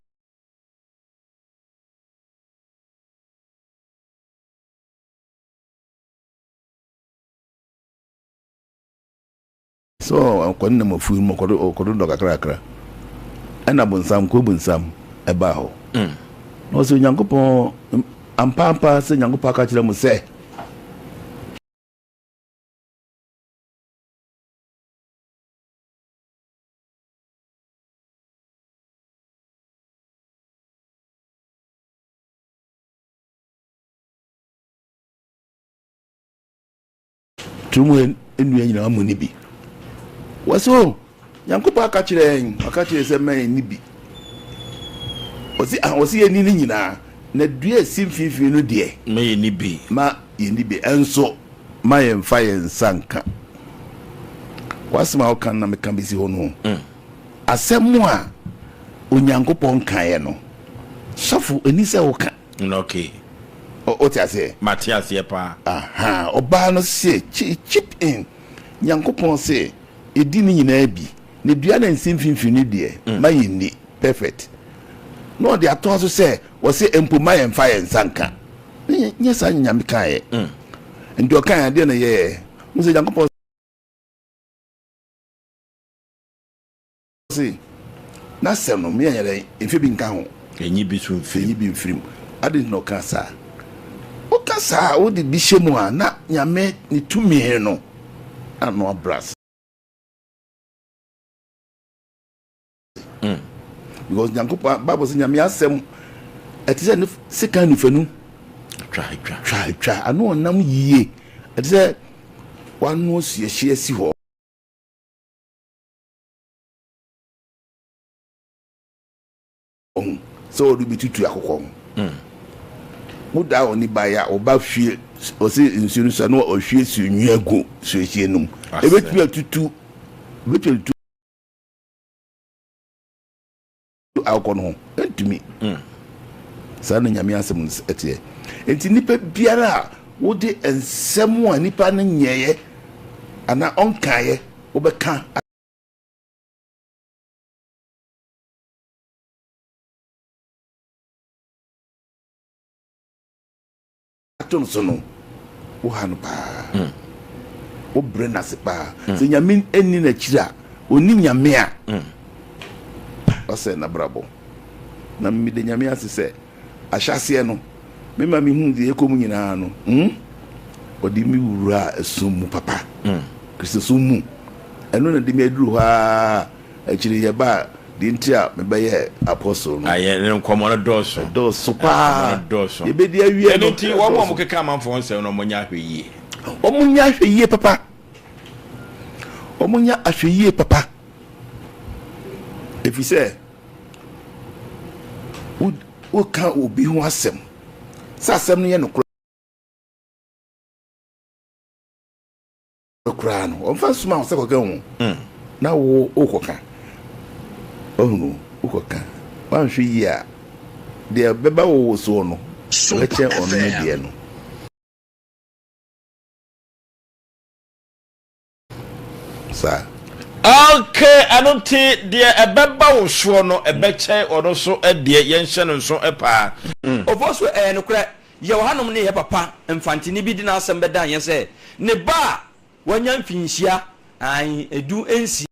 So kon na mafu mo kodo do kakra ana bunsam ko bunsam e ba ho no so Nyankopon ampa se Nyankopon ka kire mu se tumu enu nyina amu ni bi waso Nyankopon aka kire se man ni bi osi eni ni nyina na dua simfifi no de me ye ni bi ma ye ni bi enso ma ye mfa ye nsanka wasema o kan na me kan bi si ho no asemu a Onyankopon kan ye no sofu eni se o kan okay o ti ase Matias ye pa aha oba no se chip in Nyankopon se edi ni nyina bi ne dua na nsimfinfi ni de ma ye ni perfect no de ato so se wo se empo ma ye mfa ye nsanka nye sa nyame kan ye ndi o kan de na ye mo se Nyankopon se na se no me yere efi bi nka ho enyi bi so enyi bi mfirim ade no kan sa o kan sa o de bi shemu a na nyame ni tumi no ano abras because Nyankopon Bible say nyame asem etise no sika no fanu twa ano onam yie etise wanu siehie si ho so do bitutu akokko muda oni baya oba hwie o se insuru sa no o hwie su nwagu su ehie num ebetumi atutu alcohol entumi sa na nyame asem etie enti nipa biara wo de ensem a nipa no nyeye ana onkaye wo beka atom so no wo hanu pa wo brena se pa se nyame eni na kira oni nyame a ose na brabo na mi de nyame asese ahyase no me ma mi hu de ekomu nyina no odi mi wura esumu papa kristo sumu eno na de mi aduru ha akiri ye ba de ntia me be apostle no aye ne nkomo no doso pa ye be de awie no nti wo mo keka manfo nse no mo nya hweyie omunya hweyie papa omunya ahweyie papa if you say wo ka obi ho asem sa asem no ye no kura no o fa suma o se ko gan na wo okoka ohunu okoka wan hwe yi a de beba wo so no leche ono ne de no sa okay anonte de ebeba wo so no ebeche ono so de yenhye no so epa ofoso no kra ye hanom ne ye papa mfantini bi di na asem beda yen se ne ba wanya mfinhia an edu ensi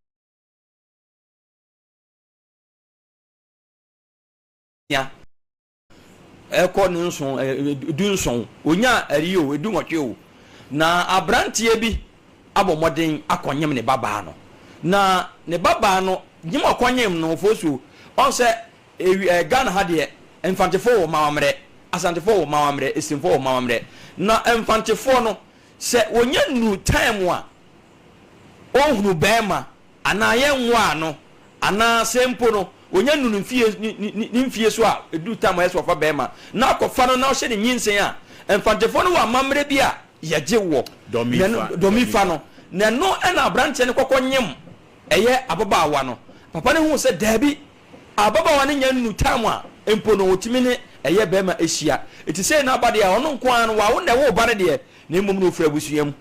ya eko ne nso edu nso onya ariyo edu nwotwe o na abrantie bi abomoden akonyem ne baba no na ne baba no nyim akonyem no fosu on se Ghana ha de infantefo mawamre asantefo mawamre esimfo mawamre na infantefo no se wonya nu time a ohunu bema ana ye nwa no ana sempo no wonya nu mfie so a edu time yeso fa bema na akofa no na o hye ne nyinsen a infantefo no wa mamre bi a yaje wo domifa no na no na abranche ne kokonyem eye ababawa no papa ne hu se dabi ababawa ne nya nu time a empo no otimi ne eye bema ehia eti sei na abade a ono nko an wa wo na wo bare de na emom no ofra busuam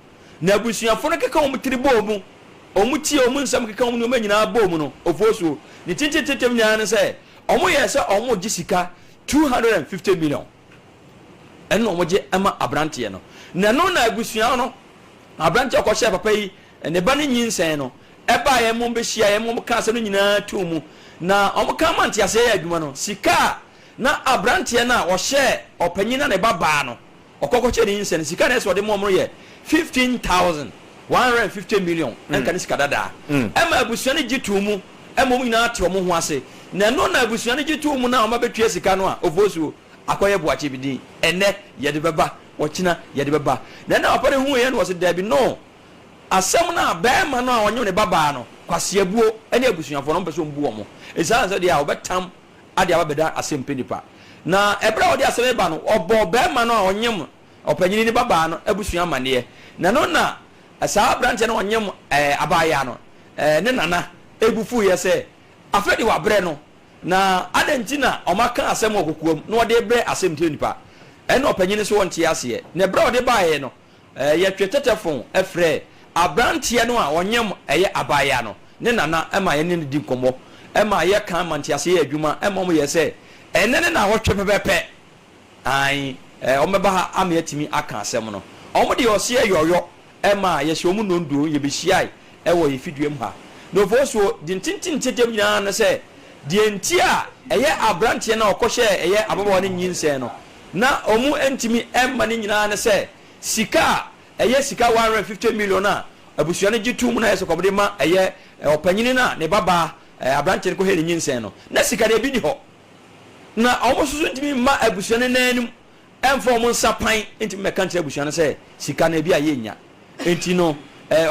na abusuafo no keka om tribo mu omutie om nsam keka om no manyina abom no ofoso ni tintintintem nya ne se omo ye se omo gisika 250 million eno omo je ama abrante no na no na abusuan no abrante akɔhye papa yi ne ba ne nyinsen no eba ye mom be hia ye mom ka se no nyina tumu na omo ka mante ase ya adwuma no sika na abrante na ɔhye opanyina ne baba no okɔkɔkye ne nyinsen sika na eso de mom no ye 15,150 million enka ne sika dada ema abusuan gi tumu emom nyina te omo ho ase na no na abusuan gi tumu na omo betue sika no a ofosuo akoye boache bidin ene ye de beba ochina ye de beba na opare hu ye no was there be no asem na bema no a onye ne baba no kwase abuo ene abusuafo no mpeso mbuo mo esan so dia obetam ade ababeda Asem Mpe Nipa na ebra odi asem ba no obo bema no a onyem opanyini ne baba no abusua mane na no na asa branche no onyem abaya no ne nana ebufu ye se afedi wa bre no na adentina omaka asem okokuom no ode bre Asem Mpe Nipa eno opanyini so wonte ase ne bra ode baaye no ye twetetefon efre abrantie no a onyem eye abaya no ne nana ema ye ne di nkomo ema ye kan manti ase ye adwuma ema mo ye se enene na hotwe pepepe ai omeba ha ametimi aka asem no omo de ose yoyo ema ye hye omu nondo ye be hyiai ewo ye fiduem ha no foso di ntintintetem nyina na se di enti a eye abrantie na okɔhye eye ababa ne nyinsen no na omu entimi emma ne nyina na se sika eye sika 150 million a abusuane gitu mu na yeso kobde ma eye opanyini na ne baba abranche ko heli nyinsen no na sika de bi ni ho na omosusu ntimi ma abusuane nanim emfo mo nsapan ntimi mekanche abusuane se sika na bi a yenya enti no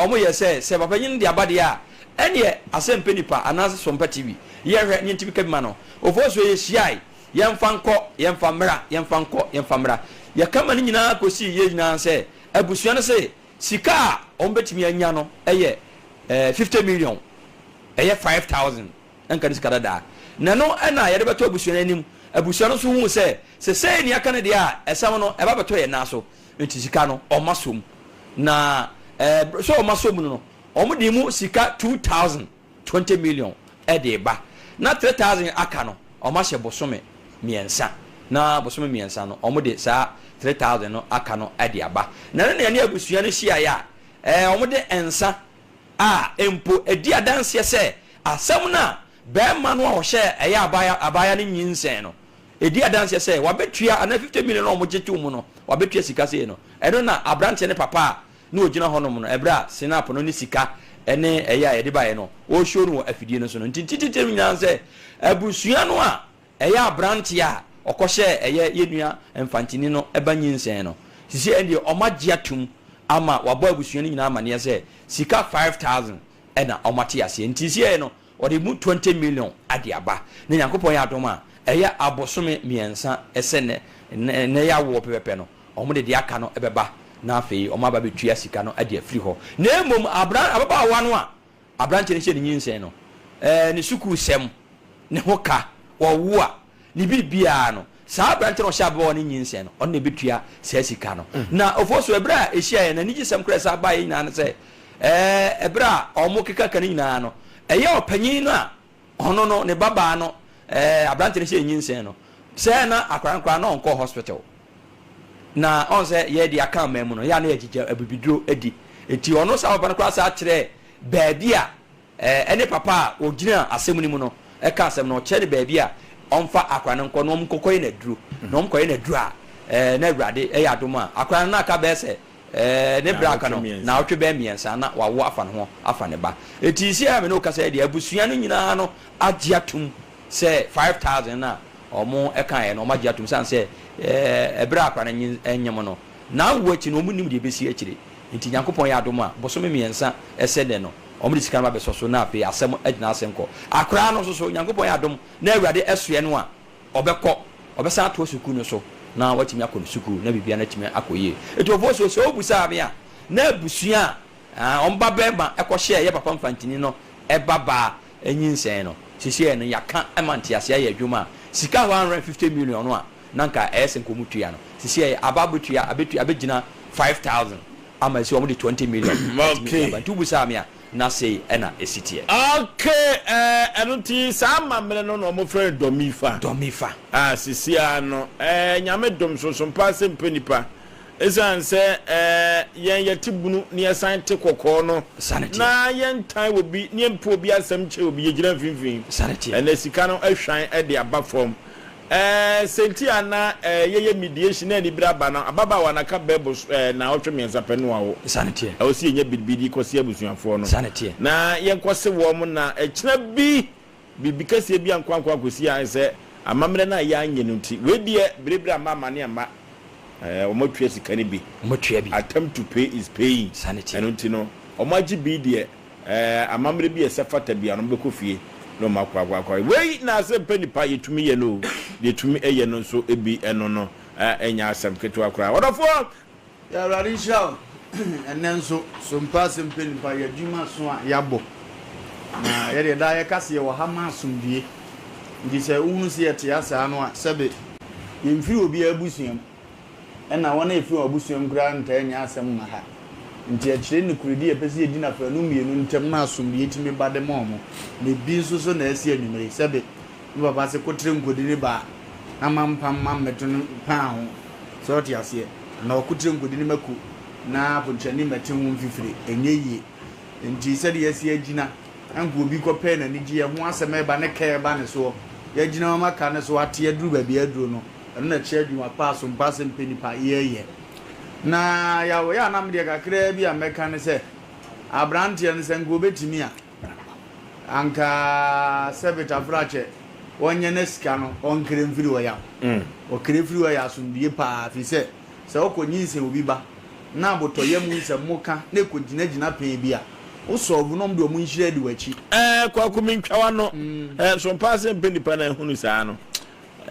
omo ye se papanyini de abade a ene Asem Mpe Nipa anase SOMPA TV ye hwe ntimi kabima no ofoso ye hyiai yemfa nkɔ yemfa mra yemfa nkɔ yemfa mra ya kama ni nyina kosi ye nyina se abusuane se sika ombetimi anya no eye 50 million eye 5,000 enka sika dada na no na ye de beto abusuane anim abusuane so hu se se ni aka ne de a esam no eba beto ye na so enti sika no omasom na so omasom no omudi mu sika 2,020 million e de ba na 3,000 aka no omahye bosome miensa na bosome miensa no omudi sa 3,000 no aka no ade aba na ne ne abusuane hia ya omudi ensa a empo edi adanse se asem na bema no a hye eya abaya ne nyinsen no edi adanse se wabetua ana 50 million no omugyetu mu no wabetua sika se no eno na abrante ne papa na ogina honom no ebra sinap no ni sika ene eya edi bae no o show no afidie no so no tintititem nyanse abusua no a eya abrante a okɔhye eye yenua mfantini no eba nyinsen no sisi ende omagye atum ama wabɔ abusua no nyina amane se sika 5,000 ena omate ase ntisi e no ɔde mu 20 million ade aba na yakopɔ ya adoma eye abosome miensa ese ne ya wo pepepe no ɔmo de aka no ebeba na afei ɔmo aba betua sika no ade afiri hɔ na emom ababa wa no a abranche ne hye ne nyinsen no ne suku sem ne hoka wo a ni bibia no saa branche no hye ababa ne nyinsen no ɔno ne betua saa sika no na ofoso ebra ehia ye na ni gisem kra saa ba ye nyina no se ebra ɔmo keka kan nyina no eya opanyin no a ono no ne baba no abrante ne nyinsen no say na akwankwa na onko hospital na on say ye di aka memu no ya na yegija abibiduro edi enti ono sa oba no kwa sa kire baabi a ene papa ogina asem ni mu no e ka asem no kire baabi a onfa akwa no no mkokoye na duro no mkoye na duro a na awrade e ya dom a akwa na aka be se ne braka no na otwe be miensa na wawo afa no ho afa ne ba enti isi a me no ka say de abusua no nyina no agiatum say 5000 na omo eka no magiatum san say ebra akwa na enyem no na wachi no munim de besi akire enti Nyankopon ya dom a bosome miensa ese de no omo de sika ma be so na ape asem agina asem ko akra no so Nyankopon ya dom na awrade esue no a obekọ obesa to suku no so na watimi akọ suku na bibia na timi akoye enti ofo so obusa bia na abusua omba bema ekohye ye papa mfantini no ebaba enyinsen no sisi no yaka emantiase ya adwuma sika 150 million no a nanka esen komutua no sisi ababutua abegina 5000 ama si omo de 20 million okay but ubusa me na say ena esitie okay enunti sama mele no no mo friend domifa sisi ano nyame dom so SOMPA Asem Mpe Nipa esan se yen yetibunu ne esan te kokko no na yen tan obi ne mpo obi asem che obi yegina finfin ene sika no ahwan e de aba form senti ana yeye mediation na ni braba na ababa wana ka bebo na otwe miensa penu awo sanity o si enye bidbidi kosi abusuafo no sanity na yen kose wo mu na echina bi kase bi ankwankwa kosi an se amamre na ya nye nti we die brebra mama ne ama omotwe sika ne bi attempt to pay is paying sanity nti no omaji bi die amamre bi esefata bi anom be kofie no makwa we na Asem Mpe Nipa yetumi ye no yetumi eye no so ebi eno no enya asem ketu akra wodofo ya radisha enenso SOMPA Asem Mpe Nipa ya dwuma so a yabo na ye da ye kase ye wo ha ma asomdie ndi se unu se yete asa no a sebe yemfiri obi abusuam ena wona efiri abusuam kra nta enya asem ma ha nti akire ne kuridi epese edi na fa no mienu ntem na asomdie timi bade momo ne bi nso so na esi anwumere sebe baba se kotre nkodi ne ba na mampam mammeto pa ho so ti ase na okotre nkodi ne maku na ponchani mete ho mfifire enyeyi nti se de esi agina anko obi kope na nigi ye ho asem eba ne ka eba ne so ye gina ma ka ne so ate aduru ba bi aduru no na che adwuma pa SOMPA Asem Mpe Nipa ye na ya na mde kakra bi ameka ne se abrante ne se ngo betimi a anka sebeta frache wonye ne sika no onkere mfiri wo ya o kere mfiri wo ya sundie pa fi se okonyi se obi ba na abotoye mu se muka na ekogina pe bi a wo so obu no mde o mu nhire di wachi kwa kumintwa no SOMPA Asem Mpe Nipa na hunu saa no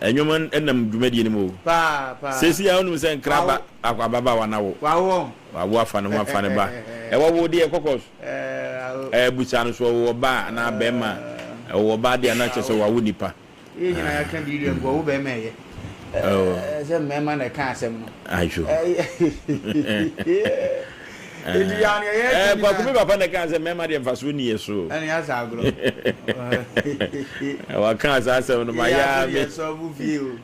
enyoman enam dwumadi ni mo pa sesi ya hunu se nkraba akwababa wanawo wawo afa no afa ne ba wo de kokos bucha no so wo ba na bema wo ba de na chese wawo nipa nyina ya kan di ngo wo be meye se mema na kan asem no aisho Edi yani ye kwa kumi papa na kan se mema de mfaso ni yeso ani asa agro wa kan sa asem no ma ya me so bu fi o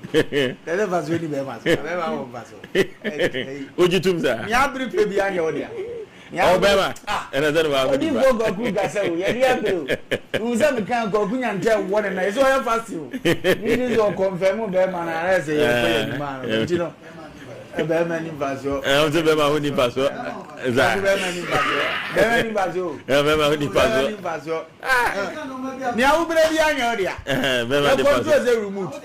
tele faso ni be ma so be ma wo faso ojitumza mi abri pe bi anya odia o be ma ena zan ba odi go go ku ga se o ye ri abe o uza mi kan go ku nya nte wo na so ya fast o ni zo confirm be ma na ra se ye pe ni ma no ti no be ma ni faso o se be ma ho ni faso za be ma ni faso be ma ho ni faso ni a ubere bi anya odia be ma de faso control the remote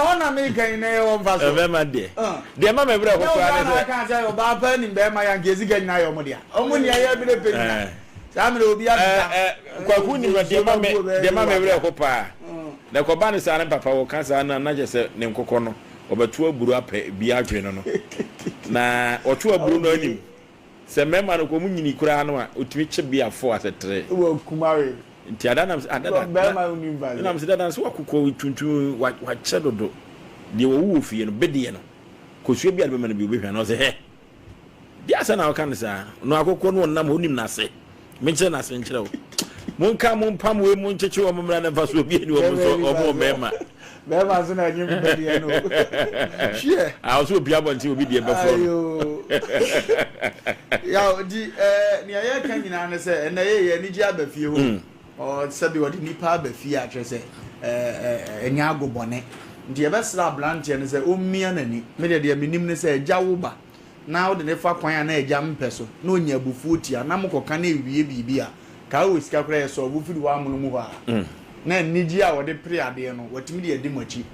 on America in e won faso be ma de ma me bra ko kwa na kan say o ba pa ni be ma ya ngezi ga na yo mo dia o mo ni ya bi le pe ni sa me obi a kwa ku ni de ma me bra ko pa na ko ba ni sa ne papa wo kan sa na je se ne nkokọ no obetu aburu apẹ bi adwe no na otu aburu no anim se mema no ko munyini kura no a otumi che bi afọ atetre wo kumare nti adana bema unimba na mse dada so akukọ tuntu wa che dodo de wo wo fie no bedie no ko sue bi adbe ma no bi obehwa no se he dia sa na o kan sa no akukọ no nam onim na se menche na se nkyerɛ wo Monka mompam we moncheche wo mmra na faso obi ani wo mo mema. Mema so na nyim be die no. Hie. Ah so obi abonti obi die befo. Ayo. Ya di ni aye kan nyina ne se na ye ni ji abafie ho. O sabi wodi nipa abafie a twe se enya agobone. Ndi e be sra blanche ne se o mmia nani. Me de minim ne se agya wo ba. Na wo de ne fa kwan na agya mpe so. Na onya abufu otia na mokoka na ewie bibia. Ka wo sika kra ye so obufiri wa amu no mu ba. Na niji a wode pre ade no watimi de edi machi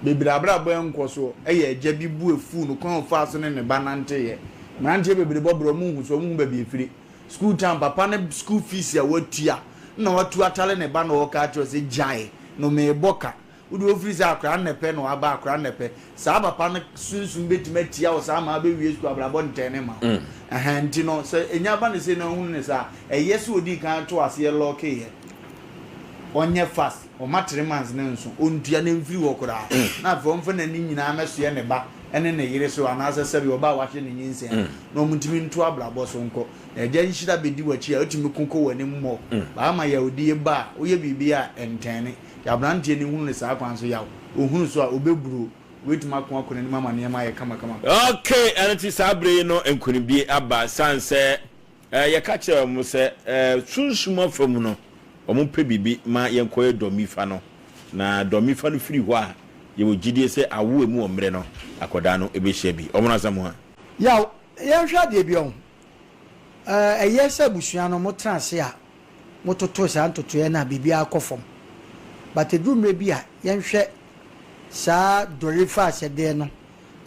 bebira bra bo enko so eye agya bi bu efu no kon fa so ne ba nante ye nante bebire bobro mu hu so mu ba bi efiri school time papa ne school fees ya watua na watu atale ne ba no ka cho se jai no me boka udi ofiri sa akra ne pe no aba akra ne pe sa papa ne sunsun betima tia wo sa ma be wie school abra bo ntene ma nti no se enya ba ne se na hu ne sa eye se odi kan to ase lock ye onye fast o matre mans ne nso ontua ne mfiri wo kora na afo mfa na ni nyina ameso ne ba ene ne yire so anasa sabi oba wahye ne nyinse na omutimi nto ablabo so nko eje nhira bedi wachi a otimi kunko wani mmo ba ma ya odi ba oye bibia entene ya brante ni hunu ne sa kwan so ya ohunu so a obeburu wetima kon akone ni mama ne ma ye kama okay anti sabre no enkuni bi aba sanse ye ka che mu se sunsuma famu no omumpe bibi ma yenkoye domifa no na domifa no firi ho a ye wogidie se awo emu omre no akoda no ebehia bi omuna samu ha ya yenhwa de bi on eyesa busua no mo transe a mototo sa antoto ye na bibi akofom but edumre bi a yenhwe sa dorifa sede no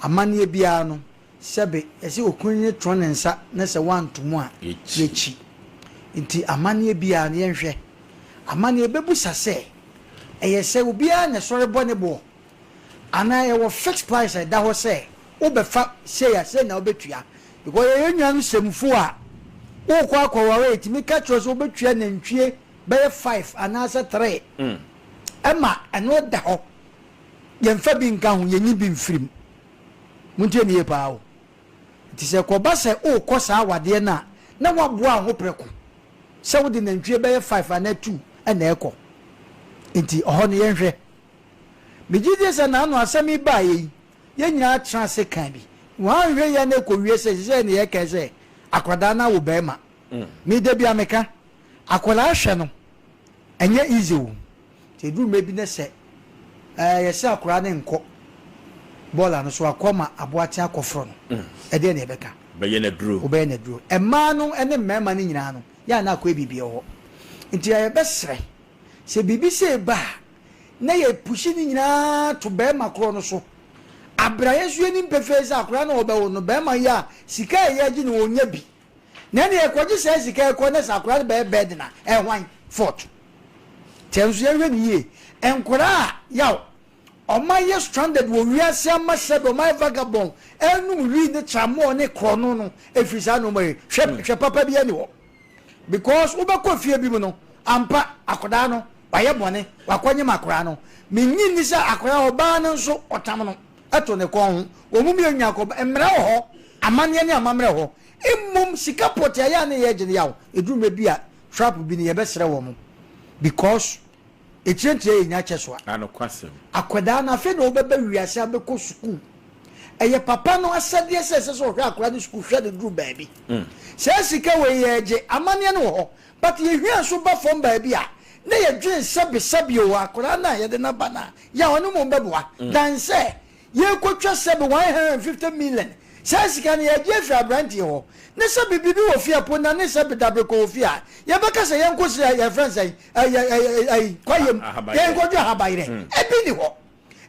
amane bia no sebe ese okunye tronensa na se wantomu a yechi nti amane bia no yenhwe amane bebusa se eyese obia na sore bone bo ana ye wo fixed price da ho se obefa se ya se na obetua because ye nwan semfu a wo kwa akwawa etimi ka tro so obetua na ntwie be 5 anasa 3 ema eno da ho ye mfa bi nka ho ye nyi bi mfirim muntie ne ye pa o ti se ko ba se o ko sa awade na waboa ho preko se wo de na ntwie be 5 ana 2 ena eko nti oho ne yenhwe megide se na anu asemi ba ye nyina transe kan bi wan hwe ya na ekowie se ne ye keze akwada na wo be ma mi de bia meka akwala hwe no enye easy wo te du mebi ne se ye se akwara ne nko bola no so akoma aboate akofro no e de ne beka be ye na duro obe na duro emma no ene mema ne nyina no ya na akwa bibie ho nti ya besre se bibi se ba na ye pushi ni nyina to be makro no so abra yesu ni mpefeza akra na obe wo no be ma ya sika ye agi ni wonya bi na ne ekoji se sika ekọ na sakra be bed na ehwan fort tensu ye ni ye enkora ya o ma ye stranded wo wiase amasebe o ma vagabond enu wi ni chamo ne krono no efisa no ma hwe papa bi ani wo because ubekọ fie bi mu no ampa akoda no waye bone wakonye makora no menyi ni sa akora oba no so otam no eto ne kon ho omumi anya ko emre ho amane ne amamre ho immum sika potia ya ne ye gine yawo edume bi a trap bi ne ye besere wo mo because echientie nya cheso ano kwasem akoda na fe no obebe wiase abeko school eye papa no asade ese so hwa akora ne school hwa de dru baabi se sika we ye ge amane ne ho but ye hwa so ba fom baabi a na ye dwen sabi o akora na ye de na bana ya onu mo mbeboa dan se ye kwotwa sebe 150 million sasika ne ye jefa abranti ho ne sabi bibi wo fia po na ne sabi dabre ko fia ye beka se ye nkosi ye friends ai kwayem ye nkodu habayire ebi ni ho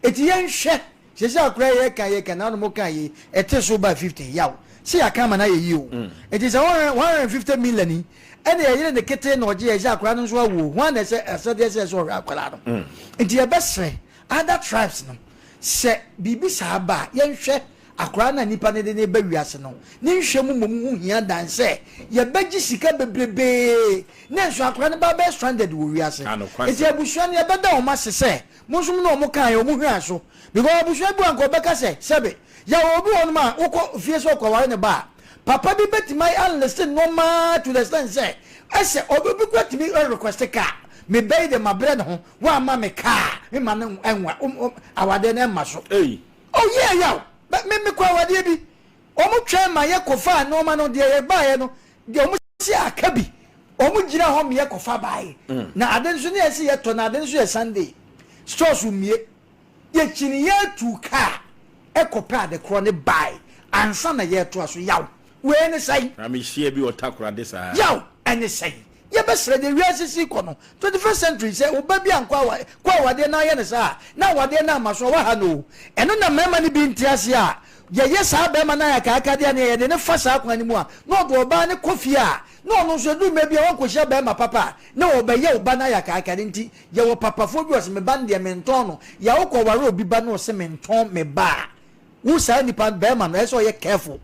eti ye nhwe sese akora ye kan na no mo kan ye ete so ba 50 yawo si akama na ye yi o eti se 150 million ni ene ye ne kete na oje ye akora no so awo ho na se asade se so akora no eti ye besre other tribes no se bibi saba ye nhwe akora na nipa ne de ba wiase no ne nhwe mu hia danse ye beji sika bebrebe ne so akora ne ba be stranded wo wiase eti abusuan ye beda o ma sese monsum no mo kan ye o mu hwa so because abusuan bu anko beka se sebe ya obi won ma ukọ fie so kwaware ne ba papa bi betimai unlisten normal to the stand say ese obi kwa timi request car me bay de mabre no wa ma me car me ma no enwa awade na ma so oh yeah me kwa awade bi omo twa ma ye kofa normal no de ye ba ye no de omo si akabi omo gina ho me ye kofa bae na adenso ne ese ye to na adenso ye Sunday stores umie ye chini ye tu car ekopa de kro ne bae ansa na ye to aso yaw we ne sai amishie bi otakura de sa yaw ene sai ye besre de wiasisi kono 21st century say oba bi ankwa kwa wade na ye ne sa na wade na maso wa ha no eno na mema ne bi ntiase a ye sa be ma na ya ka aka de na ye de ne fa sa akwa ni mu a no do oba ne kofi a no no so du me bi won ko hye be ma papa na oba ye oba na ya ka aka de nti ye wo papa fo bi o se me ban de menton no ya wo ko ware obi ba na o se menton me ba wo sa nipa be ma no e so ye careful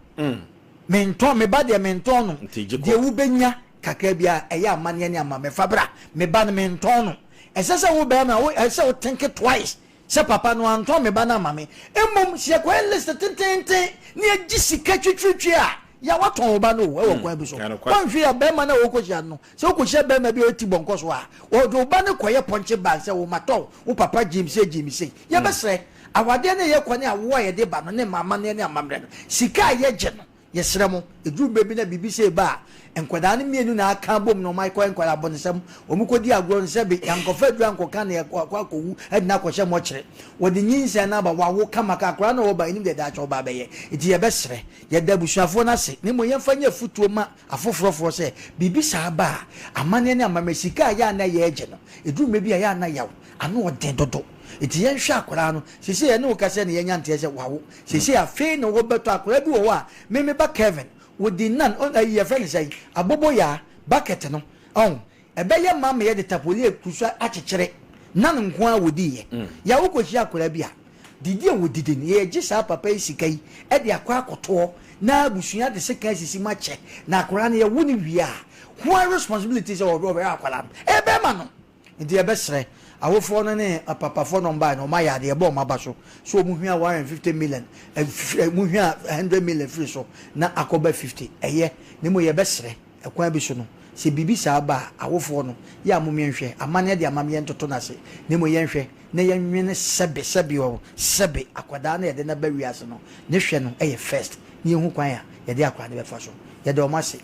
menton me ba de menton no de wo benya kakra bia eya amane ne ama me fabra me ba no menton no esese wo be ma wo ese wo think it twice se papa no anton me ba na ama me emom se ko list tententen ne agisika twitwitwi a ya waton wo ba no wo kwa bi so wan hwe ya be ma na wo ko hia no se wo ko hia be ma bi oti bonko so a wo do ba ne koye ponche ba se wo mato wo papa jimse ya be sre awade ne ye kwani awo ye de ba no ne mama ne amamre no sika ye je no ye sre mo edu bebi na bibi se ba enkwada ne mienu na aka bom no mai ko enkwada bonisem omukodi agro nse be yankofa du ankoka na kwa kowu edina ko hye mo kire wodi nyinsa na ba wawo kama ka akra na wo ba enim de da cha wo ba be ye iti ye be sre ye da busuafo na se ne mo ye fanya futuo ma afofrofo se bibi sa ba amane ne amamesika ya na ye eje no edu mebi ya na yawo ano ode dodo iti ye hwa akra no sisi ye ne wo kase ne ye nyante se wawo sisi afi no wo beto akra bi wo wa me ba Kevin wodi nan on ye friend say abobo ya bucket no on ebe ye mama ye de tapoli ekusu akekere nan nko a wodi ye ya wo kohia akra bi a didi wodidi ne ye gisa papa isikai e de akwa akoto na abusua de sika sisi mache na akra ne ye woni wi a who responsibilities of over akwala ebe ma no ndi ebe sre awofo no ne papa fo no mba no ma ya de ebo ma ba so mu hia 150 million mu hia 100 million free so na akoba 50 eye ne mo ye besre ekwan bi so no se bibi sa ba awofo no ya mo menhwe amane de amame ntoto na se ne mo ye nhwe na ye nwene sebe o sebe akwada na ye de na ba wiase no ne hwe no eye first ne hu kwan ya ye de akwada be fa so ye de o ma se